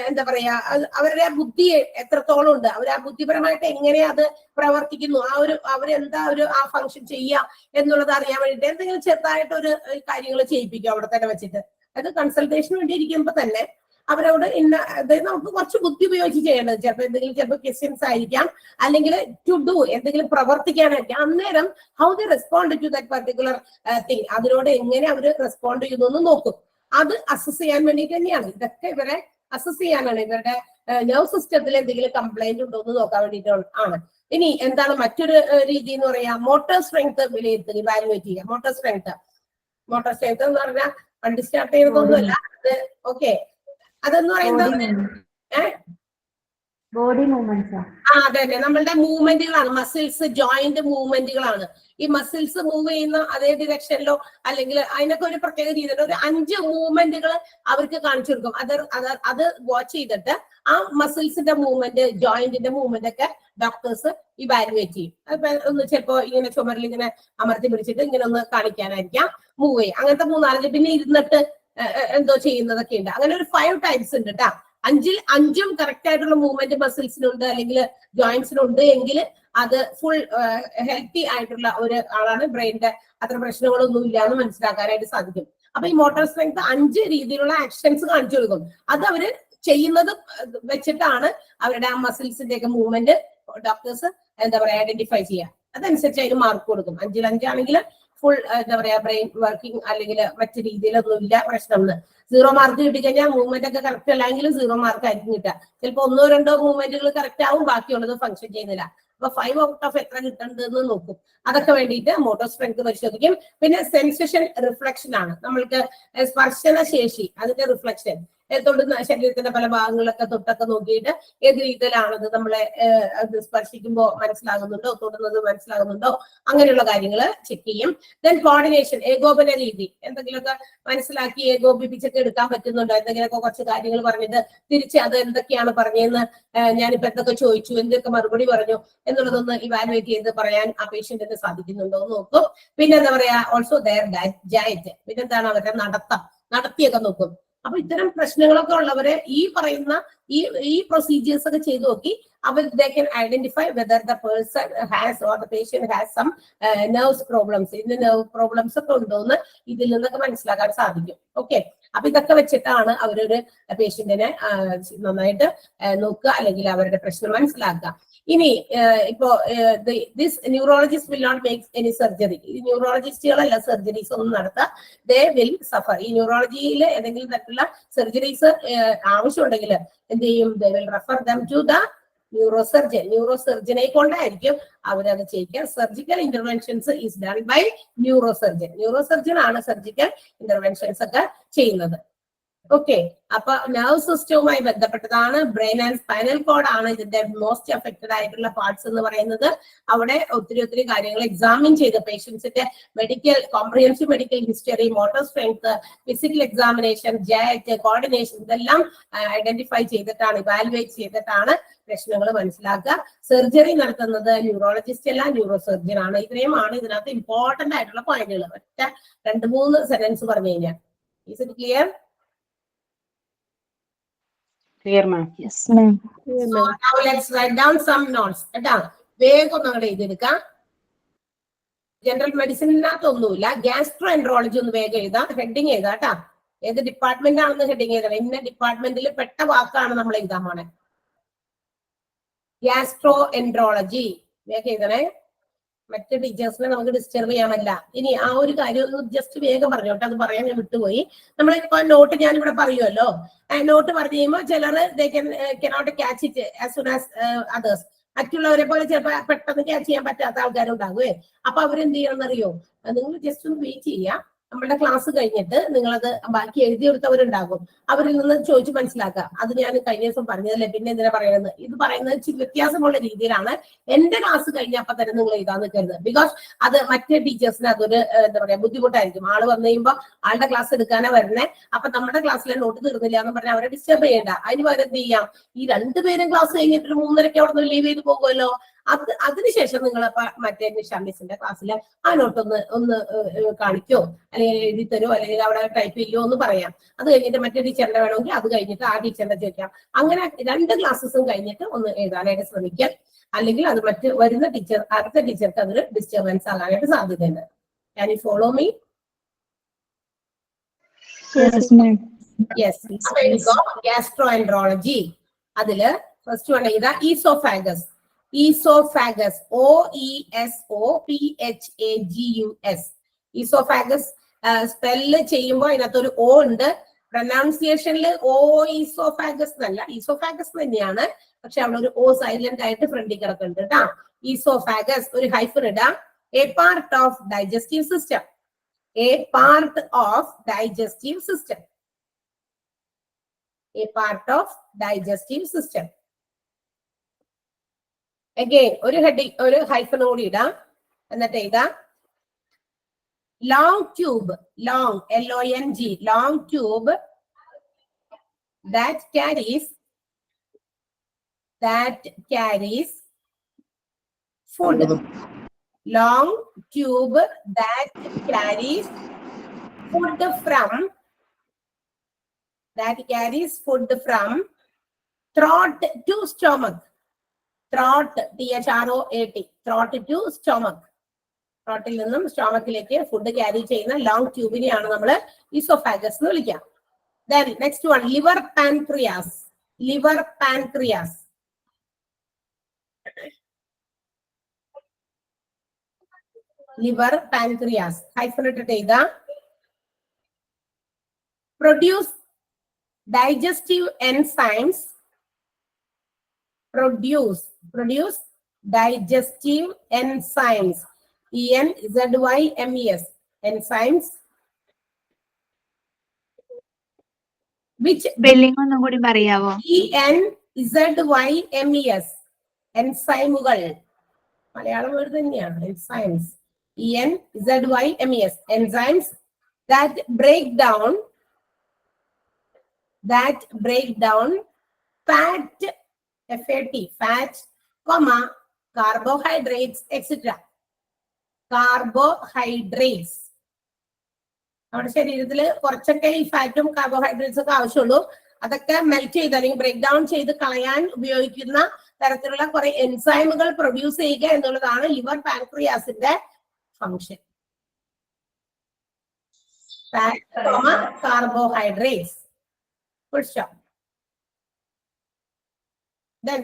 എന്താ പറയാ അവരുടെ ബുദ്ധി എത്രത്തോളം ഉണ്ട്, അവർ ആ ബുദ്ധിപരമായിട്ട് എങ്ങനെ അത് പ്രവർത്തിക്കുന്നു, അവരെന്താ ആ ഫംഗ്ഷൻ ചെയ്യുക എന്നുള്ളത് അറിയാൻ വേണ്ടിയിട്ട് എന്തെങ്കിലും ചെറുതായിട്ട് ഒരു കാര്യങ്ങൾ ചെയ്യിപ്പിക്കും അവിടെ തന്നെ വെച്ചിട്ട്. അത് കൺസൾട്ടേഷന് വേണ്ടി ഇരിക്കുമ്പോ തന്നെ അവരോട് അതായത് നമുക്ക് കുറച്ച് ബുദ്ധി ഉപയോഗിച്ച് ചെയ്യേണ്ടത്, ചിലപ്പോൾ ക്വസ്റ്റ്യൻസ് ആയിരിക്കാം, അല്ലെങ്കിൽ ടു ഡു എന്തെങ്കിലും പ്രവർത്തിക്കാനായിരിക്കാം. അന്നേരം how the respond to that particular thing, അതിനോട് എങ്ങനെ അവർ റെസ്പോണ്ട് ചെയ്യുന്നു എന്ന് നോക്കും. അത് അസസ് ചെയ്യാൻ വേണ്ടിയിട്ട് തന്നെയാണ്. ഇതൊക്കെ ഇവരെ അസസ് ചെയ്യാനാണ്, ഇവരുടെ നെർവ് സിസ്റ്റത്തിൽ എന്തെങ്കിലും കംപ്ലൈന്റ് ഉണ്ടോ എന്ന് നോക്കാൻ വേണ്ടിയിട്ട് ആണ്. ഇനി എന്താണ് മറ്റൊരു രീതി എന്ന് പറയാ, മോട്ടോർ സ്ട്രെങ്ത് വിലയിരുത്തുക, ഇവാലുവേറ്റ് ചെയ്യുക. മോട്ടോർ സ്ട്രെങ്ത് എന്ന് പറഞ്ഞാൽ വണ്ടി സ്റ്റാർട്ട് ചെയ്യുന്നതൊന്നുമല്ല അത്. ഓക്കെ, അതെന്ന് പറയുന്നത് ബോഡി മൂവ്മെന്റ്സ്. അതെ നമ്മളുടെ മൂവ്മെന്റുകളാണ്, മസിൽസ് ജോയിന്റ് മൂവ്മെന്റുകളാണ്. ഈ മസിൽസ് മൂവ് ചെയ്യുന്ന അതേ ഡിറക്ഷനിലോ അല്ലെങ്കിൽ അതിനൊക്കെ ഒരു പ്രത്യേക രീതിയിൽ ഒരു 5 മൂവ്മെന്റുകൾ അവർക്ക് കാണിച്ചു കൊടുക്കും. അത് വാച്ച് ചെയ്തിട്ട് ആ മസിൽസിന്റെ മൂവ്മെന്റ് ജോയിന്റിന്റെ മൂവ്മെന്റ് ഒക്കെ ഡോക്ടേഴ്സ് ഇവാലുവേറ്റ് ചെയ്യും. ഒന്ന് ചിലപ്പോ ഇങ്ങനെ ചുമരിൽ ഇങ്ങനെ അമർത്തി പിടിച്ചിട്ട് ഇങ്ങനെ ഒന്ന് കാണിക്കാനായിരിക്കാം മൂവ് ചെയ്യും. അങ്ങനത്തെ 3-4 പിന്നെ ഇരുന്നിട്ട് എന്തോ ചെയ്യുന്നതൊക്കെ ഉണ്ട്. അങ്ങനെ ഒരു 5 ടൈപ്സ് ഉണ്ട് കേട്ടാ. 5ഉം കറക്റ്റ് ആയിട്ടുള്ള മൂവ്മെന്റ് മസിൽസിനുണ്ട് അല്ലെങ്കിൽ ജോയിന്റ്സിനുണ്ട് എങ്കിൽ അത് ഫുൾ ഹെൽത്തി ആയിട്ടുള്ള ഒരു ആളാണ്. ബ്രെയിനിന്റെ അത്ര പ്രശ്നങ്ങളൊന്നും ഇല്ല എന്ന് മനസ്സിലാക്കാനായിട്ട് സാധിക്കും. അപ്പൊ ഈ മോട്ടോർ സ്ട്രെങ്ത് 5 രീതിയിലുള്ള ആക്ഷൻസ് കാണിച്ചു കൊടുക്കും. അത് അവര് ചെയ്യുന്നത് വെച്ചിട്ടാണ് അവരുടെ ആ മസിൽസിന്റെ ഒക്കെ മൂവ്മെന്റ് ഡോക്ടേഴ്സ് എന്താ പറയാ ഐഡന്റിഫൈ ചെയ്യുക. അതനുസരിച്ച് അതിന് മാർക്ക് കൊടുക്കും. 5-ൽ 5 ആണെങ്കിൽ ഫുൾ എന്താ പറയാ ബ്രെയിൻ വർക്കിംഗ് അല്ലെങ്കിൽ മറ്റു രീതിയിലൊന്നും ഇല്ല പ്രശ്നം. 0 മാർക്ക് കിട്ടിക്കഴിഞ്ഞാൽ മൂവ്മെന്റ് ഒക്കെ കറക്റ്റ് അല്ലെങ്കിൽ 0 മാർക്ക് ആയിരിക്കും കിട്ടുക. ചിലപ്പോൾ 1-2 മൂവ്മെന്റുകൾ കറക്റ്റ് ആവും, ബാക്കിയുള്ളത് ഫംഗ്ഷൻ ചെയ്യുന്നില്ല. അപ്പൊ 5 ഔട്ട് ഓഫ് എത്ര കിട്ടേണ്ടതെന്ന് നോക്കും. അതൊക്കെ വേണ്ടിയിട്ട് മോട്ടോർ സ്ട്രെങ്ത് പരിശോധിക്കും. പിന്നെ സെൻസേഷൻ റിഫ്ലക്ഷൻ ആണ്, നമ്മൾക്ക് സ്പർശന ശേഷി അതിന്റെ റിഫ്ലക്ഷൻ, തൊടുന്ന ശരീരത്തിന്റെ പല ഭാഗങ്ങളൊക്കെ തൊട്ടൊക്കെ നോക്കിയിട്ട് ഏത് രീതിയിലാണത് നമ്മളെ അത് സ്പർശിക്കുമ്പോൾ മനസ്സിലാകുന്നുണ്ടോ, തൊടുന്നത് മനസ്സിലാകുന്നുണ്ടോ, അങ്ങനെയുള്ള കാര്യങ്ങൾ ചെക്ക് ചെയ്യും. ദെൻ കോർഡിനേഷൻ, ഏകോപന രീതി, എന്തെങ്കിലുമൊക്കെ മനസ്സിലാക്കി ഏകോപിപ്പിച്ചൊക്കെ എടുക്കാൻ പറ്റുന്നുണ്ടോ, എന്തെങ്കിലുമൊക്കെ കുറച്ച് കാര്യങ്ങൾ പറഞ്ഞിട്ട് തിരിച്ച് അത് എന്തൊക്കെയാണ് പറഞ്ഞതെന്ന് ഞാനിപ്പോ എന്തൊക്കെ ചോദിച്ചു, എന്തൊക്കെ മറുപടി പറഞ്ഞു എന്നുള്ളതൊന്ന് ഇവാലുവേറ്റ് ചെയ്ത് പറയാൻ ആ പേഷ്യന്റിന് സാധിക്കുന്നുണ്ടോ എന്ന് നോക്കും. പിന്നെ എന്താ പറയാ ഓൾസോ ദയർ ഡയറ്റ്, പിന്നെന്താണ് അവരുടെ നടത്തിയൊക്കെ നോക്കും. അപ്പൊ ഇത്തരം പ്രശ്നങ്ങളൊക്കെ ഉള്ളവരെ ഈ പറയുന്ന ഈ പ്രൊസീജിയേഴ്സ് ഒക്കെ ചെയ്തു നോക്കി അവർ they can identify whether the person has or the patient has some nerves problems. ഇന്ന് നെർവ് പ്രോബ്ലംസ് ഒക്കെ ഉണ്ടോന്ന് ഇതിൽ നിന്നൊക്കെ മനസ്സിലാക്കാൻ സാധിക്കും. ഓക്കെ, അപ്പൊ ഇതൊക്കെ വെച്ചിട്ടാണ് അവരൊരു പേഷ്യന്റിനെ നന്നായിട്ട് നോക്കുക അല്ലെങ്കിൽ അവരുടെ പ്രശ്നം മനസ്സിലാക്കുക. ഇനി ഇപ്പോ this neurologist will not make any surgery. ഈ ന്യൂറോളജിസ്റ്റുകളല്ല സർജറീസ് ഒന്നും നടത്തുക. They will suffer. ഈ ന്യൂറോളജിയിൽ ഏതെങ്കിലും തരത്തിലുള്ള സർജറീസ് ആവശ്യമുണ്ടെങ്കിൽ എന്ത് ചെയ്യും, they will refer them to the neurosurgeon. ന്യൂറോസർജനെ കൊണ്ടായിരിക്കും അവരത് ചെയ്യിക്കുക. Surgical interventions is done by neurosurgeon. Neurosurgeon ആണ് സർജിക്കൽ ഇന്റർവെൻഷൻസ് ഒക്കെ ചെയ്യുന്നത്. ഓക്കെ, അപ്പൊ നെർവ് സിസ്റ്റവുമായി ബന്ധപ്പെട്ടതാണ്. ബ്രെയിൻ ആൻഡ് സ്പൈനൽ കോഡ് ആണ് ഇതിന്റെ മോസ്റ്റ് അഫക്റ്റഡ് ആയിട്ടുള്ള പാർട്സ് എന്ന് പറയുന്നത്. അവിടെ ഒത്തിരി കാര്യങ്ങൾ എക്സാമിൻ ചെയ്ത് പേഷ്യൻസിന്റെ comprehensive medical history, motor strength, physical examination, gait, coordination, ഇതെല്ലാം ഐഡന്റിഫൈ ചെയ്തിട്ടാണ്, ഇവാലുവേറ്റ് ചെയ്തിട്ടാണ് പ്രശ്നങ്ങൾ മനസ്സിലാക്കുക. സർജറി നടത്തുന്നത് ന്യൂറോളജിസ്റ്റ് അല്ല, ന്യൂറോ സർജൻ ആണ്. ഇത്രയുമാണ് ഇതിനകത്ത് ഇമ്പോർട്ടന്റ് ആയിട്ടുള്ള പോയിന്റുകൾ. ഒറ്റ 2-3 സെന്റൻസ് പറഞ്ഞു കഴിഞ്ഞാൽ. Is it clear? Clear, ma'am. Yes, ma'am. So now let's write down some notes. കേട്ടാ, വേഗം ഒന്ന് അങ്ങോട്ട് എഴുതിയെടുക്കാം. ജനറൽ മെഡിസിനകത്ത് ഒന്നുമില്ല. ഗ്യാസ്ട്രോ എൻട്രോളജി ഒന്ന് വേഗം എഴുതാം, ഹെഡിങ് എഴുതാം കേട്ടാ. ഏത് ഡിപ്പാർട്ട്മെന്റ് ആണെന്ന് ഹെഡിങ് എഴുതണം. ഇന്ന ഡിപ്പാർട്ട്മെന്റിൽ പെട്ട വാക്കാണ് നമ്മൾ എഴുതാൻ പോണേ. ഗ്യാസ്ട്രോ എൻട്രോളജി വേഗം എഴുതണേ. മറ്റു ടീച്ചേഴ്സിനെ നമുക്ക് ഡിസ്റ്റർബ് ചെയ്യാമല്ല. ഇനി ആ ഒരു കാര്യം ഒന്ന് ജസ്റ്റ് വേഗം പറഞ്ഞോട്ടെ, അത് പറയാൻ ഞാൻ വിട്ടുപോയി. നമ്മളിപ്പോ നോട്ട് ഞാൻ ഇവിടെ പറയുമല്ലോ, നോട്ട് പറഞ്ഞു കഴിയുമ്പോൾ ചിലർ cannot catch it as soon as others. മറ്റുള്ളവരെ പോലെ ചിലപ്പോൾ പെട്ടെന്ന് ക്യാച്ച് ചെയ്യാൻ പറ്റാത്ത ആൾക്കാരുണ്ടാകുവേ. അപ്പൊ അവരെന്ത് ചെയ്യണമെന്നറിയോ, നിങ്ങൾ ജസ്റ്റ് ഒന്ന് വെയിറ്റ് ചെയ്യുക. നമ്മുടെ ക്ലാസ് കഴിഞ്ഞിട്ട് നിങ്ങളത് ബാക്കി എഴുതിയെടുത്തവരുണ്ടാകും, അവരിൽ നിന്ന് ചോദിച്ച് മനസ്സിലാക്കുക. അത് ഞാൻ കഴിഞ്ഞ ദിവസം പറഞ്ഞതല്ലേ, പിന്നെ എന്തിനാ പറയുന്നത്? ഇത് പറയുന്നത് ഇച്ചിരി വ്യത്യാസമുള്ള രീതിയിലാണ്. എന്റെ ക്ലാസ് കഴിഞ്ഞപ്പോൾ തന്നെ നിങ്ങൾ എഴുതാൻ നിൽക്കരുത്. ബിക്കോസ് അത് മറ്റേ ടീച്ചേഴ്സിന് അതൊരു എന്താ പറയാ ബുദ്ധിമുട്ടായിരിക്കും. ആള് വന്നു കഴിയുമ്പോൾ ആളുടെ ക്ലാസ് എടുക്കാനാ വരണേ, അപ്പൊ നമ്മുടെ ക്ലാസ്സിലെ നോട്ട് തീർന്നില്ല എന്ന് പറഞ്ഞാൽ അവരെ ഡിസ്റ്റർബ് ചെയ്യണ്ട. അതിന് പകരം എന്ത് ചെയ്യാം, ഈ 2 പേരും ക്ലാസ് കഴിഞ്ഞിട്ട് 3:30 അവിടെ നിന്ന് ലീവ് ചെയ്ത് പോകുമല്ലോ. അതിനുശേഷം നിങ്ങൾ മറ്റേ നിഷാമിസിന്റെ ക്ലാസ്സിൽ ആ നോട്ട് ഒന്ന് കാണിക്കോ, അല്ലെങ്കിൽ എഴുതി തരോ, അല്ലെങ്കിൽ അവിടെ ടൈപ്പ് ചെയ്യോ എന്ന് പറയാം. അത് കഴിഞ്ഞിട്ട് മറ്റേ ടീച്ചറിന്റെ വേണമെങ്കിൽ അത് കഴിഞ്ഞിട്ട് ആ ടീച്ചറിന്റെ ചോദിക്കാം. അങ്ങനെ 2 ക്ലാസ്സസും കഴിഞ്ഞിട്ട് ഒന്ന് എഴുതാനായിട്ട് ശ്രമിക്കാം. അല്ലെങ്കിൽ അത് വരുന്ന അടുത്ത ടീച്ചർക്ക് അതൊരു ഡിസ്റ്റർബൻസ് ആകാനായിട്ട് സാധ്യതയുണ്ട്. Can you follow me? Yes, ma'am. Yes. Gastroenterology. അതില് ഫസ്റ്റ് വൺ എഴുതാ oesophagus. Esophagus, OESOPHAGUS. Oesophagus spell ചെയ്യുമ്പോൾ അതിനകത്തൊരു O ഉണ്ട്. പ്രൊനൗൺസിയേഷനിൽ ഈസോഫാഗസ് എന്നല്ല, ഈസോഫാഗസ് തന്നെയാണ്, പക്ഷെ അവിടെ ഒരു O സൈലന്റ് ആയിട്ട് ഫ്രണ്ടിൽ കിടക്കുന്നുണ്ട് കേട്ടാ. ഈസോഫാഗസ് ഒരു ഹൈഫൻ ഇടാം. A part of digestive system. A part of digestive system. A part of digestive system. Again ഒരു ഹെഡിങ്, ഒരു ഹൈഫൻ കൂടി ഇടാം. എന്നിട്ട് എഴുതാം long tube. Long LONG, long tube that carries food. Long tube that carries food from throat to stomach. Throat, THROAT, throat to stomach. Throttle നിന്നും സ്റ്റൊമക്കിലേക്ക് food carry ചെയ്യുന്ന long ട്യൂബിനെയാണ് നമ്മൾ oesophagus എന്ന് വിളിക്കാം. Then next one, liver pancreas. Liver pancreas. Liver pancreas. Hyphen ഇട്ടിട്ട് എഴുതാം. Produce digestive enzymes. Produce digestive enzymes. ENZYMES. Enzymes. Which Spelling ഒന്നും കൂടി പറയാവോ? ENZYMES. എൻസൈമുകൾ. മലയാളം വേർഡ് തന്നെയാണ് enzymes. ENZYMES. Enzymes that break down fat, fat, carbohydrates, etc. Carbohydrates. നമ്മുടെ ശരീരത്തിൽ കുറച്ചൊക്കെ ഈ ഫാറ്റും കാർബോഹൈഡ്രേറ്റ്സ് ഒക്കെ ആവശ്യമുള്ളൂ. അതൊക്കെ മെൽറ്റ് ചെയ്ത് അല്ലെങ്കിൽ ബ്രേക്ക് ഡൗൺ ചെയ്ത് കളയാൻ ഉപയോഗിക്കുന്ന തരത്തിലുള്ള കുറെ എൻസൈമുകൾ പ്രൊഡ്യൂസ് ചെയ്യുക എന്നുള്ളതാണ് ലിവർ പാൻക്രിയാസിന്റെ ഫംഗ്ഷൻ. കാർബോഹൈഡ്രേറ്റ്സ്.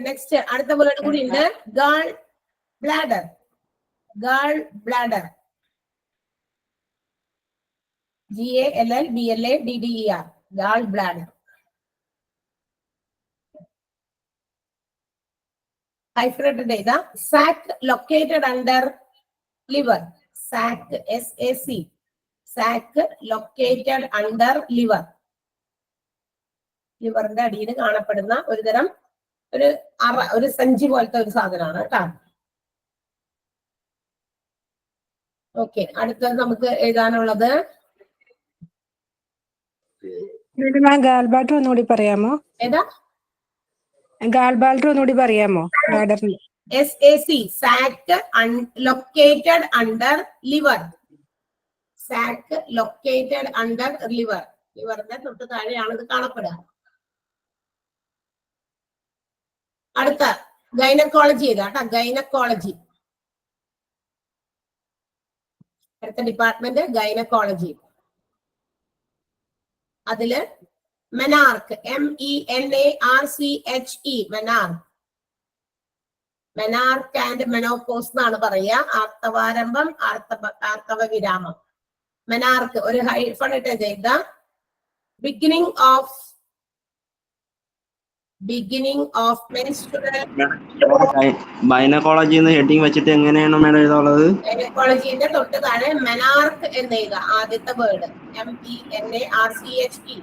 നെക്സ്റ്റ് അടുത്ത വേർഡ് കൂടി ഉണ്ട്, gall bladder. Gall bladder. GALLBLADDER. Gall bladder. Hyphenated എഴുതാം. Sac located under liver. Sac SAC. Sac located under liver. ലിവറിന്റെ അടിയിൽ കാണപ്പെടുന്ന ഒരുതരം ഒരു സഞ്ചി പോലത്തെ ഒരു സാധനമാണ് കേട്ടോ. ഓക്കെ, അടുത്തത് നമുക്ക് എഴുതാനുള്ളത് ഗാൽബാൾട്ടർ ഒന്നുകൂടി പറയാമോ? ഏതാ? ഗാൽബാൾട്ടർ ഒന്നുകൂടി പറയാമോ? SAC, sac located under liver. sac located under liver. ലിവറിന്റെ തൊട്ട് താഴെയാണ് ഇത് കാണപ്പെടുക. അടുത്ത ഗൈനക്കോളജി ചെയ്താ ഗൈനക്കോളജി. അടുത്ത ഡിപ്പാർട്ട്മെന്റ് ഗൈനക്കോളജി. അതില് menarche, MENARCHE, menarche. Menarche and menopause എന്നാണ് പറയുക. ആർത്തവാരംഭം, ആർത്തവ വിരാമം. മെനാർക്ക് ഒരു ഹൈഫൺ ഇട്ട് ചെയ്ത beginning of menstrual. Gynaecology heading വെച്ചിട്ട് എങ്ങനെയാണ് മേഡം എഴുതാനുള്ളത്? ഗൈനക്കോളജിന്റെ തൊട്ട് താഴെ മെനാർക്ക് എന്ന് എഴുതുക. ആദ്യത്തെ വേർഡ് MENARCHE,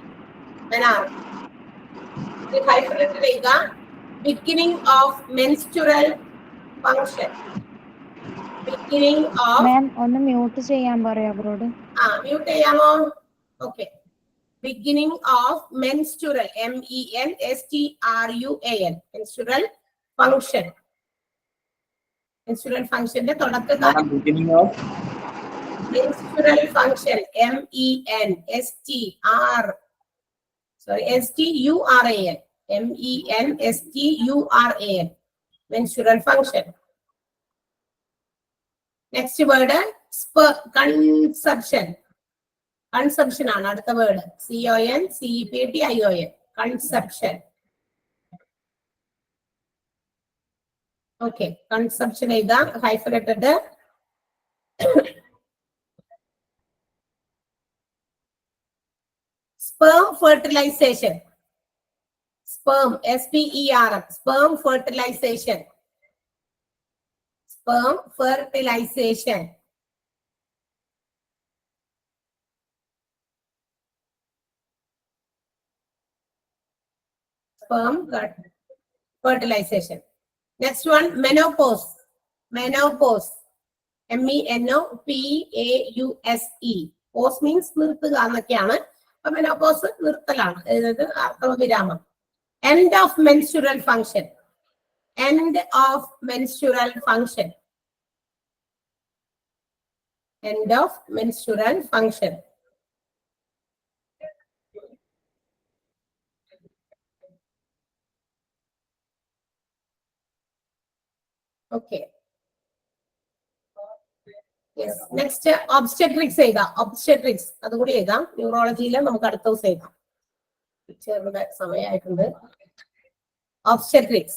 മെനാർക്ക്. ഹൈഫൺ ഇട്ട് എഴുതുക beginning of menstrual function. Beginning of. Ma'am ഒന്ന് മ്യൂട്ട് ചെയ്യാൻ പറയാ അവരോട്. മ്യൂട്ട് ചെയ്യാമോ? Okay. Beginning of menstrual, MENSTRUAL, menstrual function. Menstrual ഫംഗ്ഷന്റെ തുടക്കകാലം. Menstrual function MENSTURAL, MENSTURAL, menstrual function. Next word consumption. Consumption ആണ് അടുത്ത word. CONCEPTION, consumption. Okay, consumption എഴുതാം ഹൈഫൻ ഇട്ടിട്ട്. sperm fertilization. Sperm, SPERM, sperm fertilization. Sperm fertilization. Sperm fertilization. Next one, menopause. Menopause, MENOPAUSE. Pause means നിർത്തുക എന്നൊക്കെയാണ്. അപ്പൊ menopause നിർത്തലാണ്, അതായത് ആർത്തവവിരാമം. End of menstrual function. End of menstrual function. End of menstrual function. Okay. Yes. Next, obstetrics എഴുതാം. Obstetrics അതുകൂടി എഴുതാം. ന്യൂറോളജിയിലെ നമുക്ക് അടുത്ത ദിവസം എഴുതാം. ചെറുത സമയമായിട്ടുണ്ട്. Obstetrics.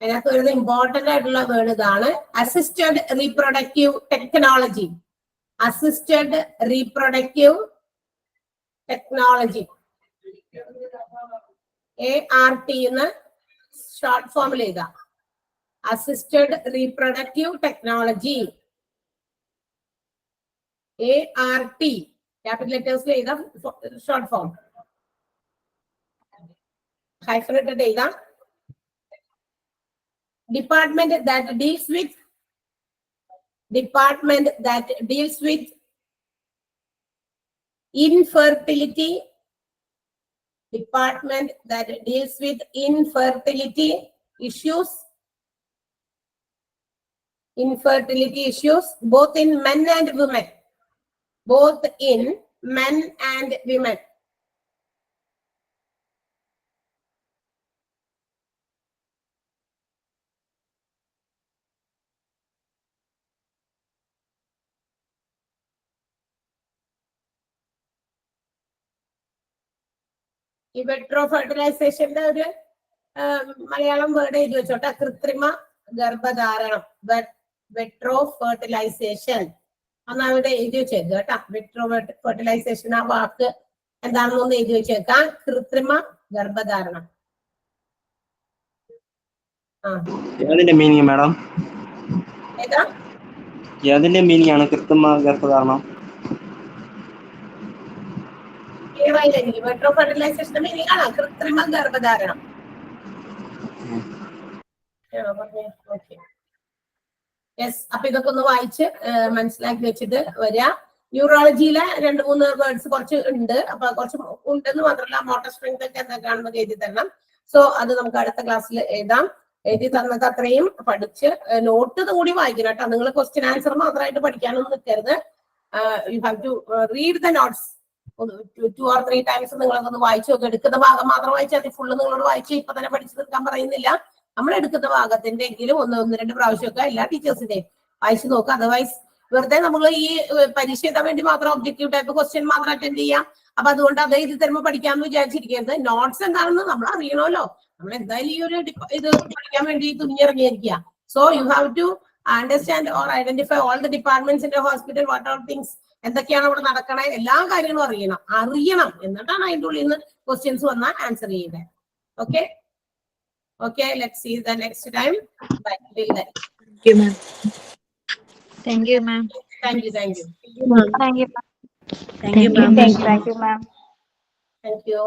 അതിനകത്ത് വരുന്ന ഇമ്പോർട്ടന്റ് ആയിട്ടുള്ള വേർഡ് ഇതാണ്. Assisted reproductive technology. Assisted reproductive technology. ART എന്ന് ഷോർട്ട് ഫോമിൽ എഴുതാം. Assisted reproductive technology. ART capital ലെറ്റേഴ്സിൽ എഴുതാം, ഷോർട്ട് ഫോം. ഹൈഫൻ ഇട്ടിട്ട് എഴുതാം. Department that deals with infertility. Department that deals with infertility issues. Infertility issues both in men and women. Both in men and women. ഈ വെട്രോ ഫെർട്ടിലൈസേഷന്റെ ഒരു Malayalam word എഴുതി വെച്ചോട്ടെ. കൃത്രിമ ഗർഭധാരണം. വെട്രോ fertilisation ഒന്ന് അവിടെ എഴുതി വെച്ചേക്കുക കേട്ടാ. വെട്രോ ഫെർട്ടിലൈസേഷൻ ആ വാക്ക് എന്താണെന്നൊന്ന് എഴുതി വെച്ചേക്കാം. കൃത്രിമ ഗർഭധാരണം. ഏതിന്റെ മീനിങ് മാഡം? ഏതാ? ഏതിന്റെ മീനിങ് ആണ് കൃത്രിമ ഗർഭധാരണം? മനസ്സിലായില്ല. ഇൻവെട്രോ ഫെർട്ടിലൈസേഷൻ മീനിങ് ആണ് കൃത്രിമ ഗർഭധാരണം. Okay yes. അപ്പൊ ഇതൊക്കെ ഒന്ന് വായിച്ച് മനസ്സിലാക്കി വെച്ചിട്ട് വരിക. ന്യൂറോളജിയിലെ 2-3 വേർഡ്സ് കുറച്ച് ഉണ്ട്. അപ്പൊ കുറച്ച് ഉണ്ടെന്ന് മാത്രമല്ല മോട്ടോർ സ്ട്രെങ്ത് ഒക്കെ എന്തൊക്കെയാണെന്ന് എഴുതി തരണം. സോ അത് നമുക്ക് അടുത്ത ക്ലാസ്സിൽ എഴുതാം. എഴുതി തന്നത് അത്രയും പഠിച്ച് നോട്ട് കൂടി വായിക്കണം കേട്ടോ. നിങ്ങൾ ക്വസ്റ്റ്യൻ ആൻസർ മാത്രമായിട്ട് പഠിക്കാനൊന്നും നിൽക്കരുത്. You have to read the notes 2 or 3 times. നിങ്ങളൊന്ന് വായിച്ചു നോക്കുക. എടുക്കുന്ന ഭാഗം മാത്രം വായിച്ചാൽ മതി. ഫുള്ള് നിങ്ങളോട് വായിച്ച് ഇപ്പൊ തന്നെ പഠിച്ചു തീർക്കാൻ പറയുന്നില്ല. നമ്മൾ എടുക്കുന്ന ഭാഗത്തിന്റെ എങ്കിലും 1-2 പ്രാവശ്യമൊക്കെ എല്ലാ ടീച്ചേഴ്സിന്റെയും വായിച്ചു നോക്കുക. അതർവൈസ് വെറുതെ നമ്മൾ ഈ പരീക്ഷ എഴുതാൻ വേണ്ടി മാത്രം ഒബ്ജക്റ്റീവ് ടൈപ്പ് ക്വസ്റ്റ്യൻ മാത്രം അറ്റൻഡ് ചെയ്യാം. അപ്പൊ അതുകൊണ്ട് അത് എഴുതി തരുമ്പോൾ പഠിക്കാമെന്ന് വിചാരിച്ചിരിക്കരുത്. നോട്ട്സ് എന്താണെന്ന് നമ്മൾ അറിയണമല്ലോ. നമ്മൾ എന്തായാലും ഈ ഒരു ഇത് പഠിക്കാൻ വേണ്ടി തുനിഞ്ഞിറങ്ങിയിരിക്കുക. So you have to understand or identify all the departments in hospital, what are things, എന്തൊക്കെയാണ് അവിടെ നടക്കണേ, എല്ലാ കാര്യങ്ങളും അറിയണം. എന്നിട്ടാണ് അതിൻ്റെ ഉള്ളിൽ നിന്ന് ക്വസ്റ്റ്യൻസ് വന്നാൽ ആൻസർ ചെയ്യുന്നത്. Okay okay, let's see the next time. Bye. Thank you, ma'am. Thank you. Thank you. Thank you, ma'am. Thank you, ma'am. Thank you.